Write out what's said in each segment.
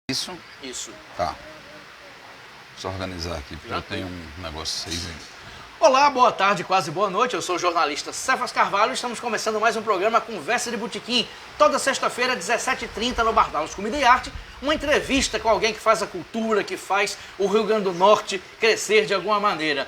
Isso? Isso. Tá. Deixa eu organizar aqui, porque eu tenho um negócio 6 aí. Olá, boa tarde, quase boa noite. Eu sou o jornalista Cefas Carvalho e estamos começando mais um programa Conversa de Botequim. Toda sexta-feira, 17h30, no Bardalos Comida e Arte. Uma entrevista com alguém que faz a cultura, que faz o Rio Grande do Norte crescer de alguma maneira.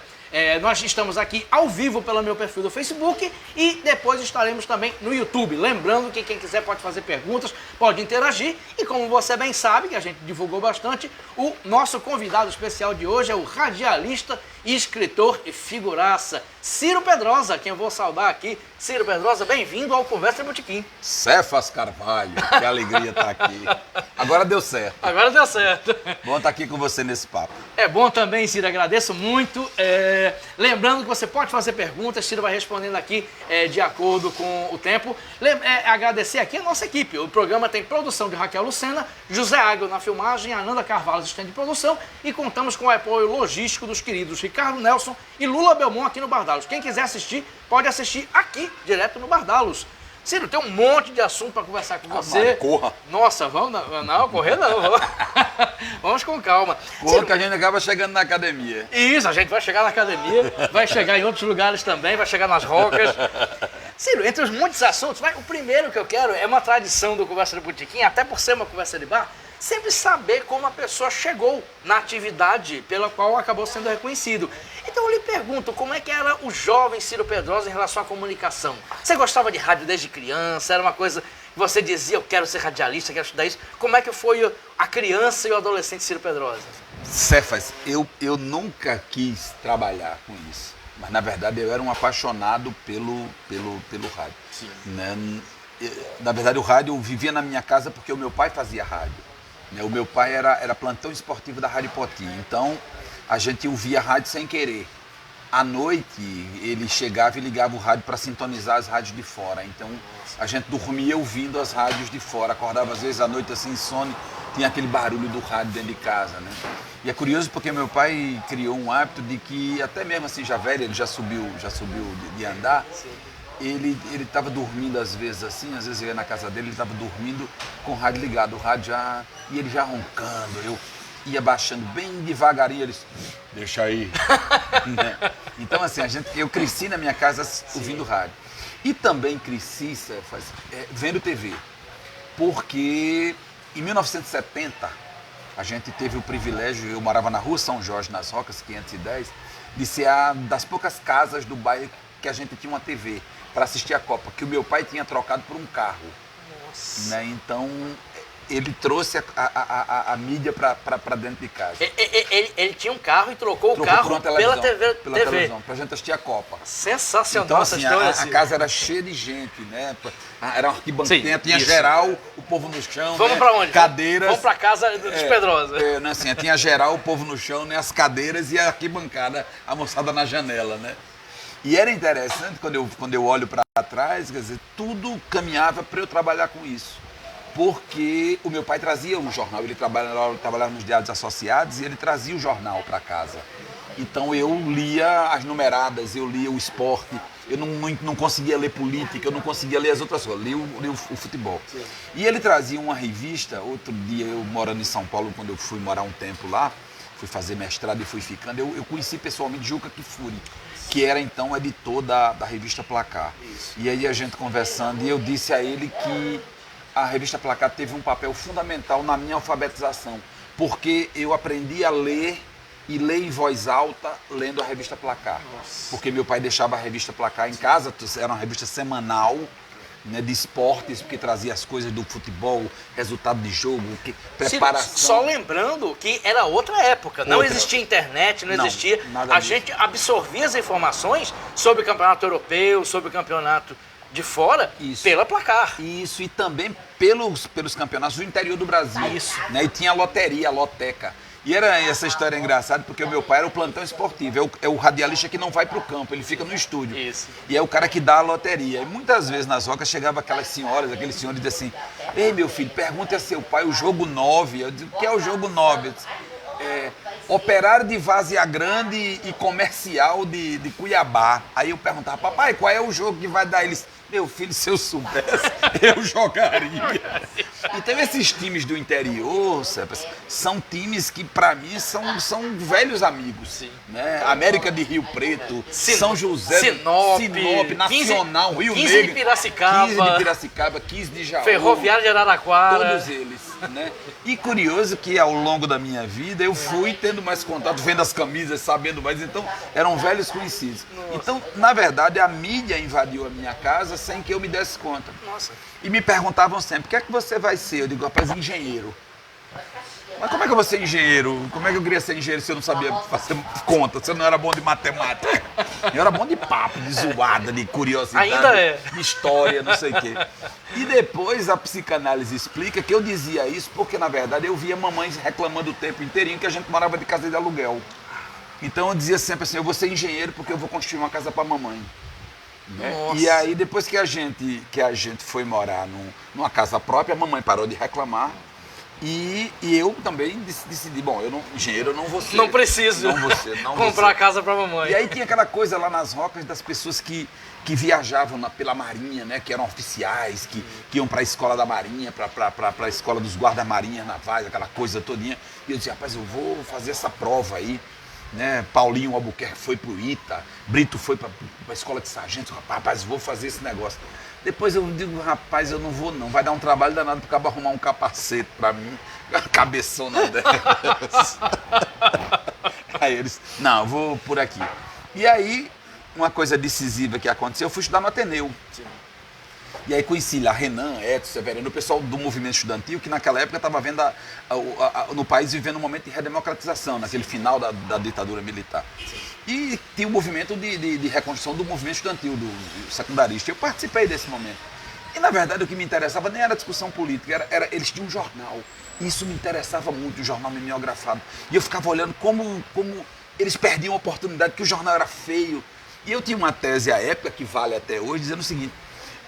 Nós estamos aqui ao vivo pelo meu perfil do Facebook e depois estaremos também no YouTube. Lembrando que quem quiser pode fazer perguntas, pode interagir. E como você bem sabe, que a gente divulgou bastante, o nosso convidado especial de hoje é o radialista, escritor e figuraça Ciro Pedrosa, quem eu vou saudar aqui. Ciro Pedrosa, bem-vindo ao Conversa de Botequim. Cefas Carvalho, que alegria estar aqui. Agora deu certo. Agora deu certo. Bom estar aqui com você nesse papo. É bom também, Ciro, agradeço muito. Lembrando que você pode fazer perguntas, Ciro vai respondendo aqui de acordo com o tempo. Agradecer aqui a nossa equipe. O programa tem produção de Raquel Lucena, José Águio na filmagem, Ananda Carvalho assistente de produção e contamos com o apoio logístico dos queridos Ricardo Nelson e Lula Belmont aqui no Bardalos. Quem quiser assistir, pode assistir aqui, direto no Bardalos. Ciro, tem um monte de assunto para conversar com você. Corra. Nossa, vamos não, correr não. Vamos com calma. Corra, Ciro, que a gente acaba chegando na academia. Isso, a gente vai chegar na academia, vai chegar em outros lugares também, vai chegar nas rocas. Ciro, entre os muitos assuntos, o primeiro que eu quero é uma tradição do Conversa de Botequim, até por ser uma conversa de bar, sempre saber como a pessoa chegou na atividade pela qual acabou sendo reconhecido. Então eu lhe pergunto, como é que era o jovem Ciro Pedrosa em relação à comunicação? Você gostava de rádio desde criança? Era uma coisa que você dizia, eu quero ser radialista, quero estudar isso? Como é que foi a criança e o adolescente Ciro Pedrosa? Cefas, eu nunca quis trabalhar com isso. Mas, na verdade, eu era um apaixonado pelo rádio. Sim. Né? Na verdade, o rádio eu vivia na minha casa porque o meu pai fazia rádio. O meu pai era plantão esportivo da Rádio Poti, então a gente ouvia rádio sem querer. À noite ele chegava e ligava o rádio para sintonizar as rádios de fora, então a gente dormia ouvindo as rádios de fora, acordava às vezes à noite assim, insone, tinha aquele barulho do rádio dentro de casa, né? E é curioso porque meu pai criou um hábito de que, até mesmo assim já velho, ele já subiu de andar. Sim. Ele estava dormindo às vezes assim, às vezes eu ia na casa dele, ele estava dormindo com o rádio ligado, e ele já roncando, eu ia baixando bem devagarinho, ele disse, deixa aí. Então assim, eu cresci na minha casa ouvindo rádio. E também cresci, Cefas, vendo TV, porque em 1970 a gente teve o privilégio, eu morava na rua São Jorge, nas Rocas, 510, de ser das poucas casas do bairro que a gente tinha uma TV para assistir a Copa, que o meu pai tinha trocado por um carro. Nossa. Né? Então, ele trouxe a mídia para dentro de casa. Ele tinha um carro e trocou o carro pela televisão, para a gente assistir a Copa. Sensacional. Então, essa assim, história. a casa era cheia de gente, né? Era uma arquibancada, tinha isso. geral, o povo no chão, Vamos né? para onde? Cadeiras. Vamos para casa dos Pedrosa. Né? Assim, tinha geral, o povo no chão, né? As cadeiras e a arquibancada, a moçada na janela, né? E era interessante, quando eu olho para trás, quer dizer, tudo caminhava para eu trabalhar com isso. Porque o meu pai trazia o jornal, ele trabalhava nos Diários Associados e ele trazia o jornal para casa. Então eu lia as numeradas, eu lia o esporte, eu não conseguia ler política, eu não conseguia ler as outras coisas, lia o futebol. Sim. E ele trazia uma revista, outro dia eu morando em São Paulo, quando eu fui morar um tempo lá, fui fazer mestrado e fui ficando, eu conheci pessoalmente Juca Kfouri, que era então editor da revista Placar. Isso. E aí a gente conversando, e eu disse a ele que a revista Placar teve um papel fundamental na minha alfabetização, porque eu aprendi a ler e ler em voz alta lendo a revista Placar. Nossa. Porque meu pai deixava a revista Placar em casa, era uma revista semanal, né, de esportes, porque trazia as coisas do futebol, resultado de jogo, preparação. Só lembrando que era outra época, não existia internet, não existia. A gente absorvia as informações sobre o campeonato europeu, sobre o campeonato de fora, pela Placar. Isso, e também pelos campeonatos do interior do Brasil. Isso. Né, e tinha a loteria, a loteca. E era essa história engraçada, porque o meu pai era o plantão esportivo, é o radialista que não vai para o campo, ele fica no estúdio. Isso. E é o cara que dá a loteria. E muitas vezes nas rocas chegava aquelas senhoras, aqueles senhores diziam assim, ei meu filho, pergunte a seu pai o jogo 9. Eu digo, o que é o jogo 9? Eu disse, Operário de Várzea Grande e Comercial de Cuiabá. Aí eu perguntava, papai, qual é o jogo que vai dar? Eles, meu filho, se eu soubesse, eu jogaria. Então esses times do interior, Cepas, são times que para mim são velhos amigos. Sim. Né? América de Rio Preto, São José, Sinop, Nacional, 15, Rio 15 Negro, de Piracicaba, 15 de Piracicaba, 15 de Jaú, Ferroviária de Araraquara. todos eles. Né? E curioso que ao longo da minha vida eu fui tendo mais contato, vendo as camisas, sabendo mais, então eram velhos conhecidos. Nossa. Então, na verdade, a mídia invadiu a minha casa sem que eu me desse conta. Nossa. E me perguntavam sempre, o que é que você vai ser? Eu digo, rapaz, engenheiro. Mas como é que eu vou ser engenheiro? Como é que eu queria ser engenheiro se eu não sabia fazer conta, se eu não era bom de matemática? Eu era bom de papo, de zoada, de curiosidade, Ainda é. de história, não sei o quê. E depois a psicanálise explica que eu dizia isso porque, na verdade, eu via mamães reclamando o tempo inteirinho que a gente morava de casa de aluguel. Então eu dizia sempre assim, eu vou ser engenheiro porque eu vou construir uma casa para mamãe. Né? E aí depois que a gente foi morar numa casa própria, a mamãe parou de reclamar e eu também decidi, bom, engenheiro eu não vou ser. Não preciso comprar casa para mamãe. E aí tinha aquela coisa lá nas rocas das pessoas que viajavam pela Marinha, né? Que eram oficiais, que iam para a escola da Marinha, para a escola dos guarda-marinha navais, aquela coisa todinha. E eu dizia, rapaz, eu vou fazer essa prova aí. Né? Paulinho Albuquerque foi pro ITA, Brito foi para a escola de sargento, rapaz, vou fazer esse negócio. Depois eu digo, rapaz, eu não vou não, vai dar um trabalho danado para acabar arrumar um capacete para mim, uma cabeçona dessa. Aí eles, não, eu vou por aqui. E aí, uma coisa decisiva que aconteceu, eu fui estudar no Ateneu. Sim. E aí conheci lá Renan, Edson, Severino, o pessoal do movimento estudantil, que naquela época estava vendo no país vivendo um momento de redemocratização, naquele final da ditadura militar. E tinha um movimento de reconstrução do movimento estudantil, do secundarista. Eu participei desse momento. E na verdade o que me interessava nem era discussão política, eles tinham um jornal. E isso me interessava muito, o jornal mimeografado. E eu ficava olhando como eles perdiam a oportunidade, que o jornal era feio. E eu tinha uma tese à época, que vale até hoje, dizendo o seguinte: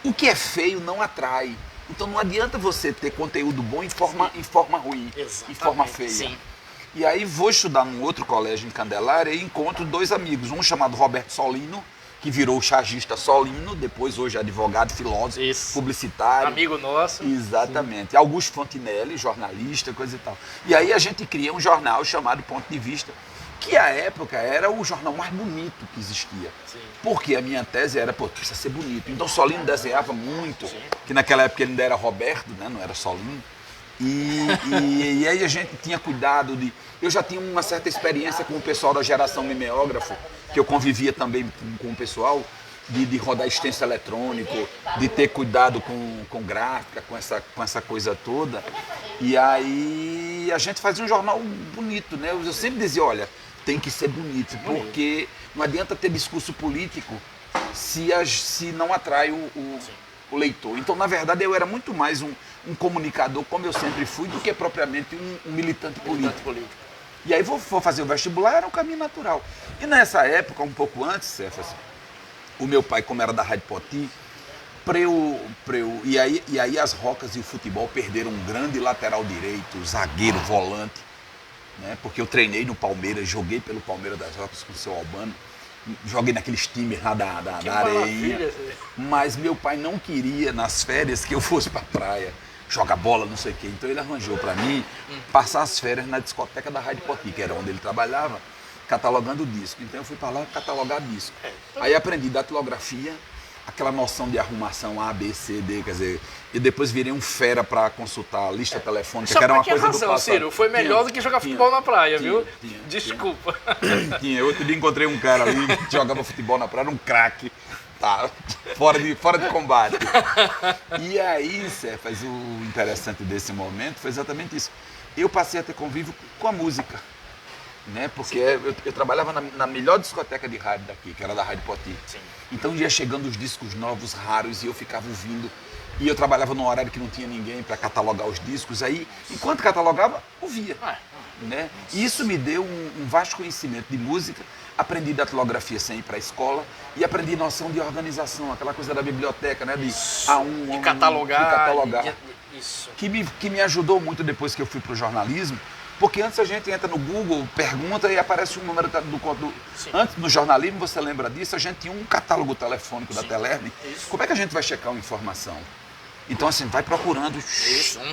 o que é feio não atrai. Então não adianta você ter conteúdo bom em forma ruim, exatamente, em forma feia. Sim. E aí vou estudar num outro colégio em Candelária e encontro dois amigos, um chamado Roberto Solino, que virou o chargista Solino, depois hoje advogado, filósofo, isso, publicitário. Amigo nosso. Exatamente. Sim. Augusto Fontinelli, jornalista, coisa e tal. E aí a gente cria um jornal chamado Ponto de Vista, que à época era o jornal mais bonito que existia. Sim. Porque a minha tese era, precisa ser bonito. Então Solino desenhava muito, sim, que naquela época ele ainda era Roberto, né? Não era Solino. E aí a gente tinha cuidado de... Eu já tinha uma certa experiência com o pessoal da geração mimeógrafo, que eu convivia também com o pessoal, de rodar extenso eletrônico, de ter cuidado com gráfica, com essa coisa toda. E aí a gente fazia um jornal bonito, né? Eu sempre dizia, olha, tem que ser bonito, porque não adianta ter discurso político se não atrai o leitor. Então, na verdade, eu era muito mais um comunicador, como eu sempre fui, do que propriamente um militante político. E aí vou fazer o vestibular, era um caminho natural. E nessa época, um pouco antes, Cefas, o meu pai, como era da Rádio Poti, e aí as Rocas e o futebol perderam um grande lateral direito, zagueiro, volante, né? Porque eu treinei no Palmeiras, joguei pelo Palmeiras das Rocas com o seu Albano, joguei naqueles times lá da Areinha, mas meu pai não queria nas férias que eu fosse pra praia jogar bola, não sei o quê. Então ele arranjou para mim passar as férias na discoteca da Rádio Poti, que era onde ele trabalhava, catalogando disco. Então eu fui para lá catalogar disco. Aí aprendi datilografia, aquela noção de arrumação A, B, C, D, quer dizer, e depois virei um fera para consultar a lista telefônica, que era uma coisa do passado. Ciro, foi melhor do que jogar futebol na praia, viu? Desculpa. Tinha. Outro dia encontrei um cara ali que jogava futebol na praia, era um craque. Tá, fora de combate. E aí, Cefas, o interessante desse momento foi exatamente isso. Eu passei a ter convívio com a música, né? Porque eu trabalhava na melhor discoteca de rádio daqui, que era da Rádio Poti. Sim. Então ia chegando os discos novos, raros, e eu ficava ouvindo. E eu trabalhava num horário que não tinha ninguém para catalogar os discos. Aí, enquanto catalogava, ouvia. Né? E isso me deu um vasto conhecimento de música. Aprendi datilografia sem ir para a escola e aprendi noção de organização, aquela coisa da biblioteca, né? De catalogar. Isso. Que me ajudou muito depois que eu fui para o jornalismo, porque antes a gente entra no Google, pergunta e aparece um número do... Antes no jornalismo, você lembra disso, a gente tinha um catálogo telefônico da Telerme. Como é que a gente vai checar uma informação? Então, assim, vai procurando,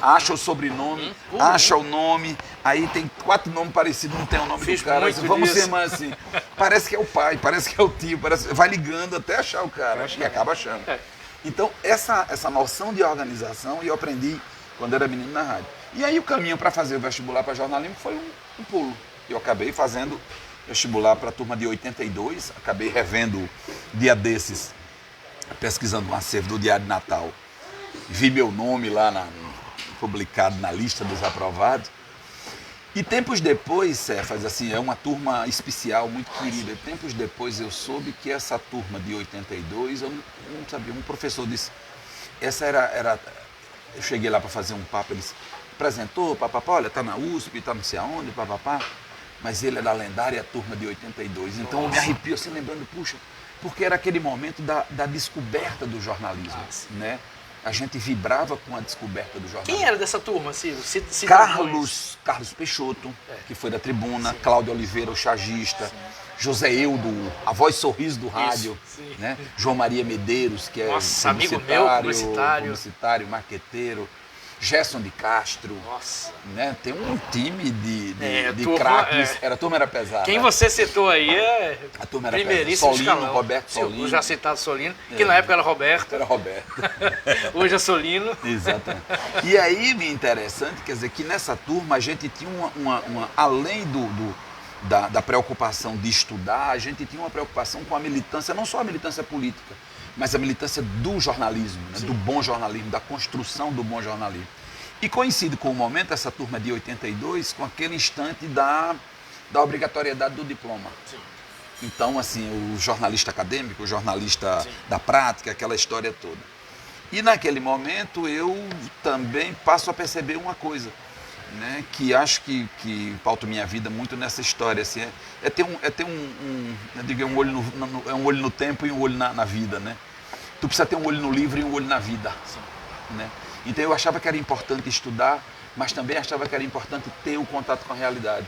acha o sobrenome, acha o nome, aí tem 4 nomes parecidos, não tem o nome do cara. Vamos ser mais assim, parece que é o pai, parece que é o tio, vai ligando até achar o cara e acaba achando. Então, essa noção de organização eu aprendi quando era menino na rádio. E aí o caminho para fazer o vestibular para jornalismo foi um pulo. Eu acabei fazendo vestibular para a turma de 82, acabei revendo dia desses, pesquisando um acervo do Diário de Natal. Vi meu nome lá publicado na lista dos aprovados. E tempos depois, Cefas, assim, é uma turma especial, muito querida. Tempos depois eu soube que essa turma de 82, eu não sabia, um professor disse, essa era eu cheguei lá para fazer um papo, ele apresentou, papapá, olha, tá na USP, tá não sei aonde, papapá, mas ele é da lendária turma de 82. Então eu me arrepio assim, lembrando, puxa, porque era aquele momento da descoberta do jornalismo, né? A gente vibrava com a descoberta do jornalismo. Quem era dessa turma, Ciro? Carlos Peixoto, que foi da Tribuna, Cláudio Oliveira, o chagista, José Eudo, a voz sorriso do rádio, né? João Maria Medeiros, que é amigo meu, publicitário, marqueteiro, Gerson de Castro, né? Tem um time de craques. A turma era pesada. Quem você citou aí a turma era primeiríssimo Solino, escalão. Roberto Solino. O já citado Solino, que na época era Roberto. Era Roberto. Hoje é Solino. Exatamente. E aí, interessante, quer dizer, que nessa turma a gente tinha além da preocupação de estudar, a gente tinha uma preocupação com a militância, não só a militância política, mas a militância do jornalismo, né? Do bom jornalismo, da construção do bom jornalismo. E coincide com o momento, essa turma de 82, com aquele instante da obrigatoriedade do diploma. Sim. Então, assim, o jornalista acadêmico, o jornalista da prática, aquela história toda. E naquele momento eu também passo a perceber uma coisa, né, que acho que pauta minha vida muito nessa história, assim, é ter um olho no tempo e um olho na vida, né? Tu precisa ter um olho no livro e um olho na vida, né? Então eu achava que era importante estudar, mas também achava que era importante ter o contato com a realidade.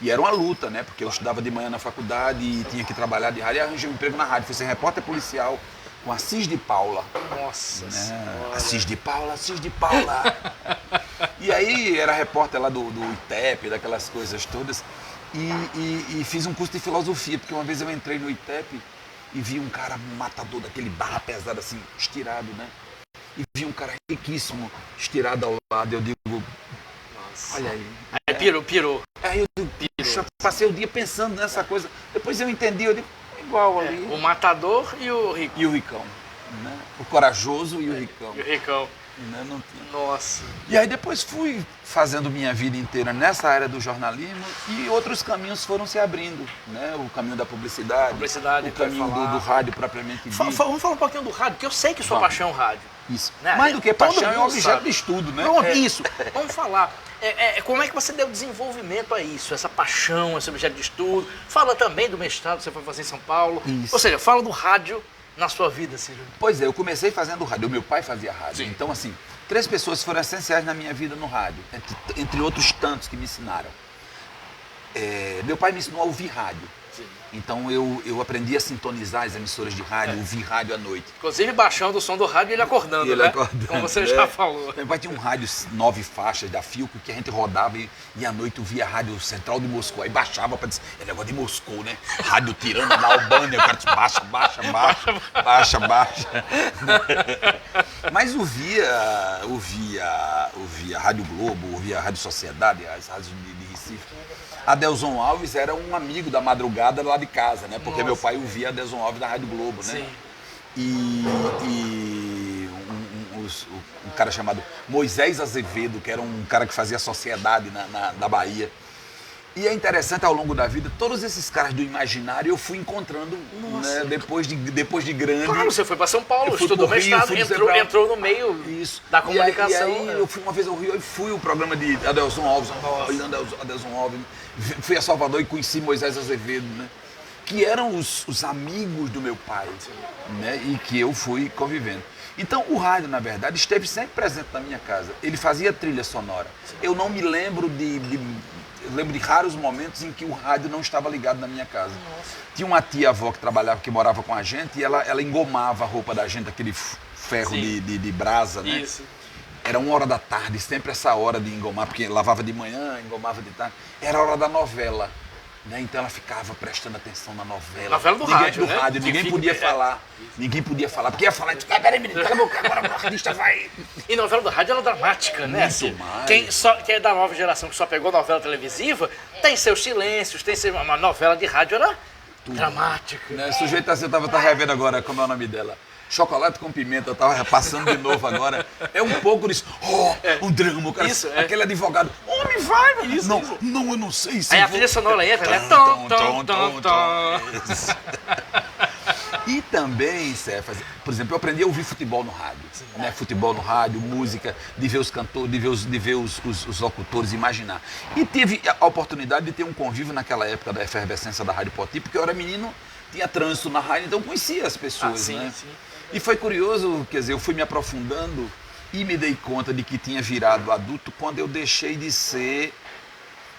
E era uma luta, né? Porque eu estudava de manhã na faculdade e tinha que trabalhar de rádio e arranjei um emprego na rádio. Fui ser repórter policial com Assis de Paula. Nossa, né? Assis de Paula. E aí era repórter lá do ITEP, daquelas coisas todas. E fiz um curso de filosofia, porque uma vez eu entrei no ITEP e vi um cara matador daquele barra pesada assim, estirado, né? E vi um cara riquíssimo, estirado ao lado, eu digo, nossa, olha aí. Aí pirou. Aí eu digo, passei o dia pensando nessa coisa, depois eu entendi, eu digo, igual ali. O matador e o rico. E o ricão, né? O corajoso e o ricão. E o ricão. Né? Não tinha. Nossa. E aí depois fui fazendo minha vida inteira nessa área do jornalismo e outros caminhos foram se abrindo, né? O caminho da publicidade o caminho do rádio propriamente dito. Vamos falar um pouquinho do rádio, que eu sei que sua paixão é o rádio. Isso. Né? Mais do que paixão, é um objeto de estudo, né? Pronto, isso. Vamos falar. Como é que você deu desenvolvimento a isso? Essa paixão, esse objeto de estudo. Fala também do mestrado que você foi fazer em São Paulo. Isso. Ou seja, fala do rádio na sua vida, Ciro. Pois é, eu comecei fazendo rádio. O meu pai fazia rádio. Sim. Então, assim, 3 pessoas foram essenciais na minha vida no rádio, entre outros tantos que me ensinaram. Meu pai me ensinou a ouvir rádio. Sim. Então eu aprendi a sintonizar as emissoras de rádio, ouvir rádio à noite. Inclusive baixando o som do rádio e ele acordando, né? Como você já falou. Meu pai tinha um rádio 9 faixas da Philco que a gente rodava e à noite ouvia a rádio central de Moscou. Aí baixava para dizer, é negócio de Moscou, né? Rádio tirando na Albânia, o cara disse, baixa. Mas ouvia Rádio Globo, ouvia Rádio Sociedade, as rádios de Recife. Adelson Alves era um amigo da madrugada lá de casa, né? Porque meu pai ouvia Adelson Alves na Rádio Globo, né? Sim. E um cara chamado Moisés Azevedo, que era um cara que fazia sociedade na Bahia. E é interessante, ao longo da vida, todos esses caras do imaginário eu fui encontrando, né, depois de grande. Claro, você foi para São Paulo, estudou mestrado, entrou no meio da comunicação. E aí eu fui uma vez ao Rio e fui o programa de Adelson Alves, fui a Salvador e conheci Moisés Azevedo, né, que eram os amigos do meu pai, né, e que eu fui convivendo. Então o rádio, na verdade, esteve sempre presente na minha casa. Ele fazia trilha sonora. Eu não me lembro eu lembro de raros momentos em que o rádio não estava ligado na minha casa. Nossa. Tinha uma tia-avó que morava com a gente e ela engomava a roupa da gente, aquele ferro Sim. de brasa, né? Isso. Era 1h da tarde, sempre essa hora de engomar, porque lavava de manhã, engomava de tarde. Era a hora da novela. Né? Então ela ficava prestando atenção na novela. Novela do rádio, né? Ninguém Que podia fica- falar. Ninguém podia falar. Porque ia falar, peraí, menino, cala a boca, agora o artista vai. E novela do rádio ela é dramática, né? Muito Assim, mais. quem é da nova geração que só pegou novela televisiva, tem seus silêncios, uma novela de rádio era dramática. Né? Sujeito assim, eu tava revendo agora, como é o nome dela? Chocolate com Pimenta, eu tava passando de novo agora. É um pouco disso. Um drama, o cara, Isso, aquele advogado. Homem, vai, meu. Não, eu não sei se. Aí a trilha sonora entra, né? Tom, tom, tom, tom. E também, Cefas, por exemplo, eu aprendi a ouvir futebol no rádio. Né? Futebol no rádio, música, de ver os cantores, de ver os locutores, imaginar. E tive a oportunidade de ter um convívio naquela época da efervescência da Rádio Poti, porque eu era menino, tinha trânsito na rádio, então conhecia as pessoas. Sim, né? sim. E foi curioso, quer dizer, eu fui me aprofundando e me dei conta de que tinha virado adulto quando eu deixei de ser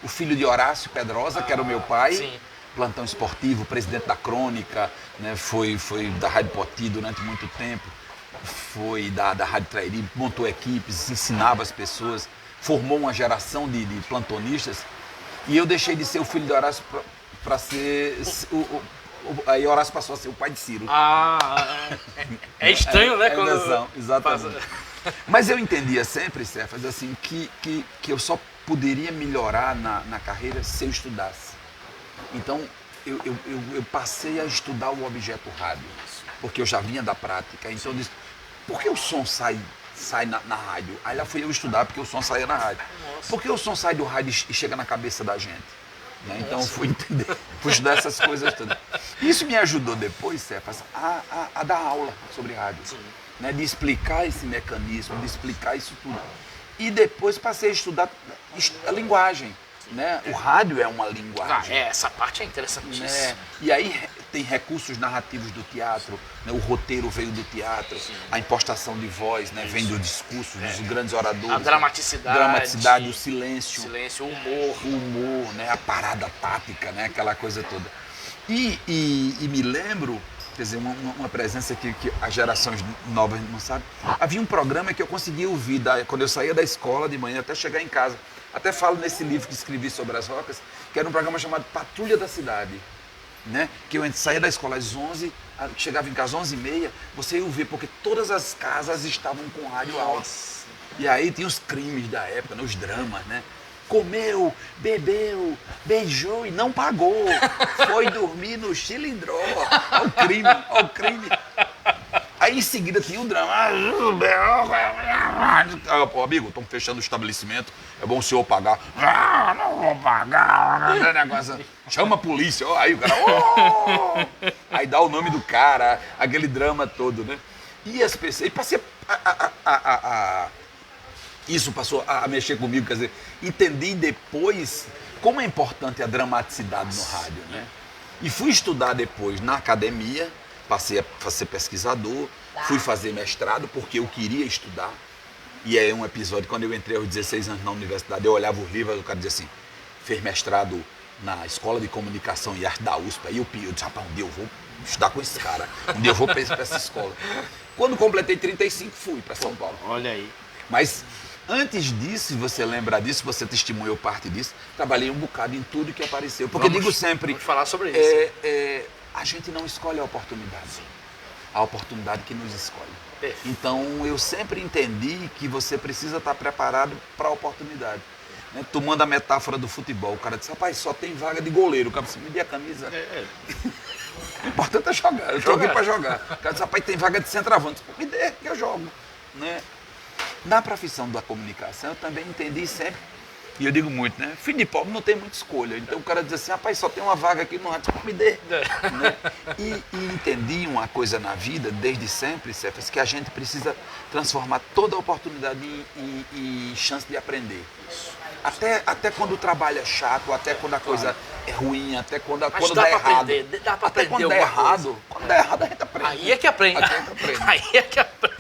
o filho de Horácio Pedrosa, que era o meu pai. Sim. Plantão esportivo, presidente da Crônica, né, foi da Rádio Poti durante muito tempo, foi da Rádio Trairi, montou equipes, ensinava as pessoas, formou uma geração de plantonistas, e eu deixei de ser o filho de Horácio para ser... Aí Horácio passou a ser o pai de Ciro. É estranho, né? Quando Inversão, exatamente. Mas eu entendia sempre, Cefas, assim, que eu só poderia melhorar na carreira se eu estudasse. Então, eu passei a estudar o objeto rádio, porque eu já vinha da prática. Então, eu disse, por que o som sai na rádio? Aí lá fui eu estudar, porque o som saía na rádio. Por que o som sai do rádio e chega na cabeça da gente? Né? Então, eu fui entender, fui estudar essas coisas todas. Isso me ajudou depois, Cefas, a dar aula sobre rádio. Né? De explicar esse mecanismo, de explicar isso tudo. E depois passei a estudar a linguagem. Né? O rádio é uma linguagem. Essa parte é interessantíssima. Né? E aí tem recursos narrativos do teatro, né? O roteiro veio do teatro, a impostação de voz, né? Vem do discurso dos grandes oradores. A dramaticidade, o silêncio. O humor. O humor, né? A parada tática, né? Aquela coisa toda. E me lembro, quer dizer, uma presença que as gerações novas não sabem. Havia um programa que eu conseguia ouvir quando eu saía da escola de manhã até chegar em casa. Até falo nesse livro que escrevi sobre as rocas, que era um programa chamado Patrulha da Cidade. Né? Que eu saía da escola às 11, chegava em casa às 11h30, você ia ouvir, porque todas as casas estavam com rádio alto. E aí tinha os crimes da época, né? Os dramas, né? Comeu, bebeu, beijou e não pagou. Foi dormir no chilindró. Olha o crime, olha o crime. Aí em seguida tinha o drama. Pô, amigo, estamos fechando o estabelecimento. É bom o senhor pagar. Não vou pagar. Negócio. Chama a polícia. Aí o cara. Aí dá o nome do cara, aquele drama todo, né? E as pessoas. E passei isso passou a mexer comigo, quer dizer, entendi depois como é importante a dramaticidade no rádio, né? E fui estudar depois na academia. Passei a ser pesquisador, fui fazer mestrado porque eu queria estudar. E aí um episódio, quando eu entrei aos 16 anos na universidade, eu olhava os livros e o cara dizia assim, fez mestrado na Escola de Comunicação e Arte da USP. Aí eu disse, rapaz, um dia eu vou estudar com esse cara, um dia eu vou para essa escola. Quando completei 35, fui para São Paulo. Olha aí. Mas antes disso, se você lembra disso, você testemunhou parte disso, trabalhei um bocado em tudo que apareceu. Porque digo sempre... Vamos falar sobre isso. A gente não escolhe a oportunidade. A oportunidade que nos escolhe. Perfeito. Então, eu sempre entendi que você precisa estar preparado para a oportunidade. Né? Tomando a metáfora do futebol, o cara disse, rapaz, só tem vaga de goleiro. O cara disse, me dê a camisa. O importante é jogar. Eu estou aqui para jogar. O cara disse, rapaz, tem vaga de centroavante. Me dê, que eu jogo. Né? Na profissão da comunicação, eu também entendi sempre. E eu digo muito, né? Filho de pobre não tem muita escolha. Então o cara diz assim, rapaz, só tem uma vaga aqui no rádio, me dê. Né? E entendi uma coisa na vida, desde sempre, Cefas, que a gente precisa transformar toda a oportunidade em chance de aprender. Até quando o trabalho é chato, até quando a coisa é ruim, até quando dá errado. Dá pra aprender quando dá errado. Quando dá errado, a gente aprende. Aí é que aprende. Aí é que aprende.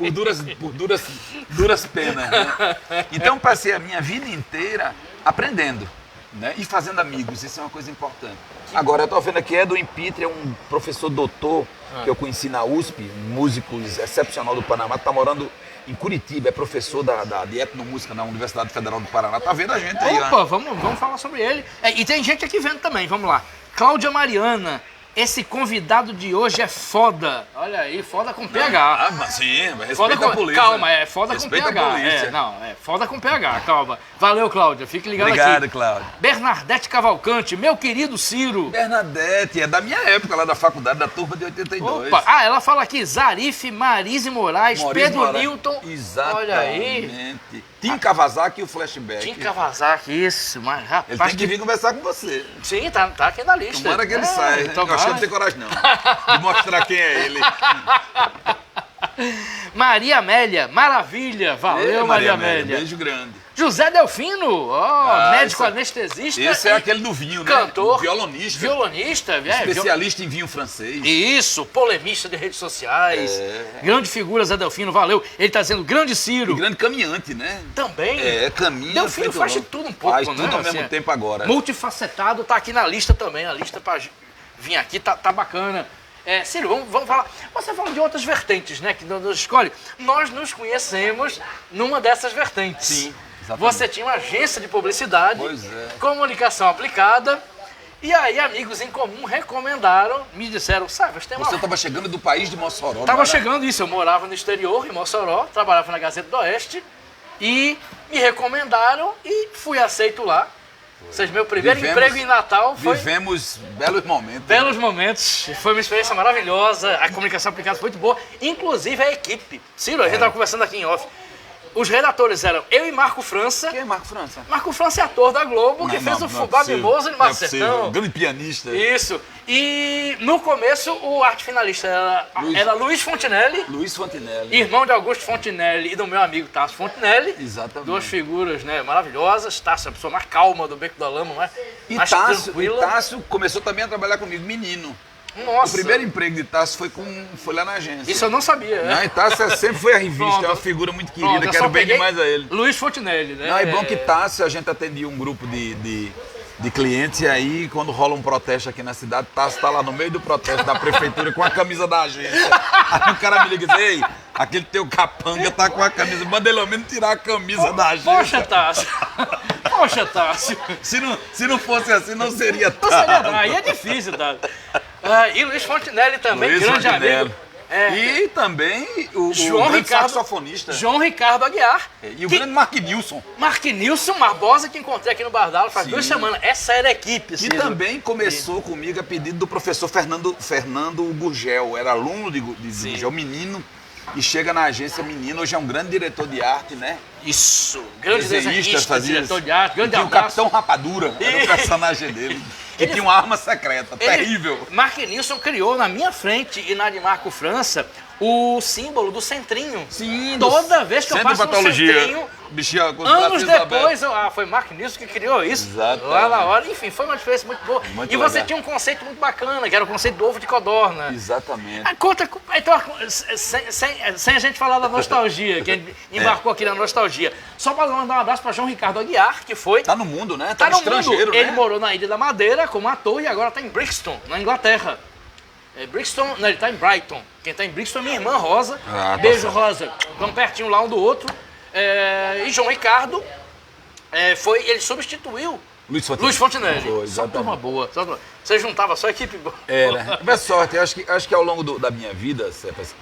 Por duras penas. Né? Então passei a minha vida inteira aprendendo, né? E fazendo amigos. Isso é uma coisa importante. Agora eu estou vendo aqui, Edwin Pitre é um professor doutor que eu conheci na USP, um músico excepcional do Panamá, tá morando em Curitiba, é professor de etnomúsica na Universidade Federal do Paraná. Tá vendo a gente aí, Opa, vamos falar sobre ele. E tem gente aqui vendo também, vamos lá. Cláudia Mariana, esse convidado de hoje é foda. Olha aí, foda com PH. Mas sim, respeita Foda com... a polícia. Calma, é foda Respeita com PH. a polícia. Foda com PH, calma. Valeu, Cláudia, fique ligado aqui. Obrigado, Cláudia. Bernadette Cavalcante, meu querido Ciro. Bernadette, é da minha época lá da faculdade, da turma de 82. Opa, ela fala aqui, Zarif, Marise Moraes, Maurício Pedro Moraes. Newton. Exatamente. Olha aí. Tim Kawasaki e o Flashback. Tim Kawasaki, isso, mas rapaz. Ele tem que vir conversar com você. Sim, tá aqui na lista. Tomara que ele saia. Eu tomara. acho que eu não tenho coragem, não. De mostrar quem é ele. Maria Amélia, maravilha. Valeu, Maria Amélia. Beijo grande. José Delfino, médico anestesista. Esse é aquele do vinho, né? Cantor. Violonista. Violonista. Especialista em vinho francês. Isso, polemista de redes sociais. Grande figura, Zé Delfino, valeu. Ele tá dizendo grande Ciro. E grande caminhante, né? Também. Caminha. Delfino faz de tudo um pouco, faz né? tudo ao mesmo tempo agora. Multifacetado, tá aqui na lista também. A lista pra vir aqui tá bacana. Ciro, vamos falar. Você fala de outras vertentes, né? Que nos escolhe. Nós nos conhecemos numa dessas vertentes. Sim, exatamente. Você tinha uma agência de publicidade, Pois é. comunicação aplicada. E aí, amigos em comum recomendaram, me disseram, sabe, você tem uma... Você estava chegando do país de Mossoró. Tava chegando isso, eu morava no exterior, em Mossoró, trabalhava na Gazeta do Oeste e me recomendaram e fui aceito lá. Ou seja, meu primeiro emprego em Natal foi... Vivemos belos momentos. Belos momentos, foi uma experiência maravilhosa, a comunicação aplicada foi muito boa, inclusive a equipe. Ciro, a gente estava conversando aqui em off. Os redatores eram eu e Marco França. Quem é Marco França? Marco França é ator da Globo, que fez o Fubá Mimoso e Mar Sertão. Grande pianista. Isso. E no começo o arte finalista era Luiz Fontinelli. Luiz Fontinelli. Irmão de Augusto Fontinelli e do meu amigo Tasso Fontinelli. Exatamente. Duas figuras, né, maravilhosas. Tasso é a pessoa mais calma do Beco da Lama, mais tranquila. Tássio começou também a trabalhar comigo, menino. Nossa. O primeiro emprego de Tássio foi lá na agência. Isso eu não sabia. Não, e Tássio sempre foi a revista, Pronto. é uma figura muito querida, Pronto, eu quero só bem peguei demais a ele. Luiz Fontinelli, né? Não, é bom que Tássio, a gente atendia um grupo de clientes e aí quando rola um protesto aqui na cidade, Tássio tá lá no meio do protesto da prefeitura com a camisa da agência. Aí o cara me liga e diz, ei, aquele teu capanga tá com a camisa, manda ele ao menos tirar a camisa da agência. Poxa, Tássio. Poxa, Tássio. Se não fosse assim, não seria Não Tássio. seria, aí é difícil, Tássio. E Luiz Fontinelli também, Luiz grande Fontinelli. amigo. E também o João grande Ricardo, saxofonista. João Ricardo Aguiar. E o grande Mark Nilson. Mark Nilson Barbosa, que encontrei aqui no Bardalo faz Sim. 2 semanas. Essa era a equipe, Que Ciro. também começou comigo a pedido do professor Fernando Gurgel. Era aluno de Gurgel, menino. E chega na agência menino, hoje é um grande diretor de arte, né? Isso, grande Desenhista, desenhista, fazia diretor de arte, grande Tinha o abraço. Capitão Rapadura, era o personagem dele. Que tinha uma arma secreta, terrível. Mark Nilson criou na minha frente e na de Marco França o símbolo do centrinho. Sim, Toda vez que eu Centro de passo no Patologia. centrinho, Bichinho com os anos bracinhos depois, foi Mark Nilson que criou isso. Exatamente. Lá na hora, enfim, foi uma diferença muito boa. Muito e você legal. tinha um conceito muito bacana, que era o conceito do ovo de codorna. Exatamente. Então, sem a gente falar da nostalgia, que a gente embarcou aqui na nostalgia, só para mandar um abraço para João Ricardo Aguiar, que foi... Tá no mundo, né? Tá no no mundo. estrangeiro, né? Ele morou na Ilha da Madeira como ator e agora tá em Brixton, na Inglaterra. Brixton, não, ele tá em Brighton. Quem tá em Brixton é minha irmã Rosa. Ah, Beijo, tá Rosa. Estão pertinho lá um do outro. E João Ricardo, ele substituiu Luiz Fontinelli. Foi, Só turma boa. Você juntava só equipe boa. Era. Tive sorte. Acho que ao longo da minha vida, Cepas,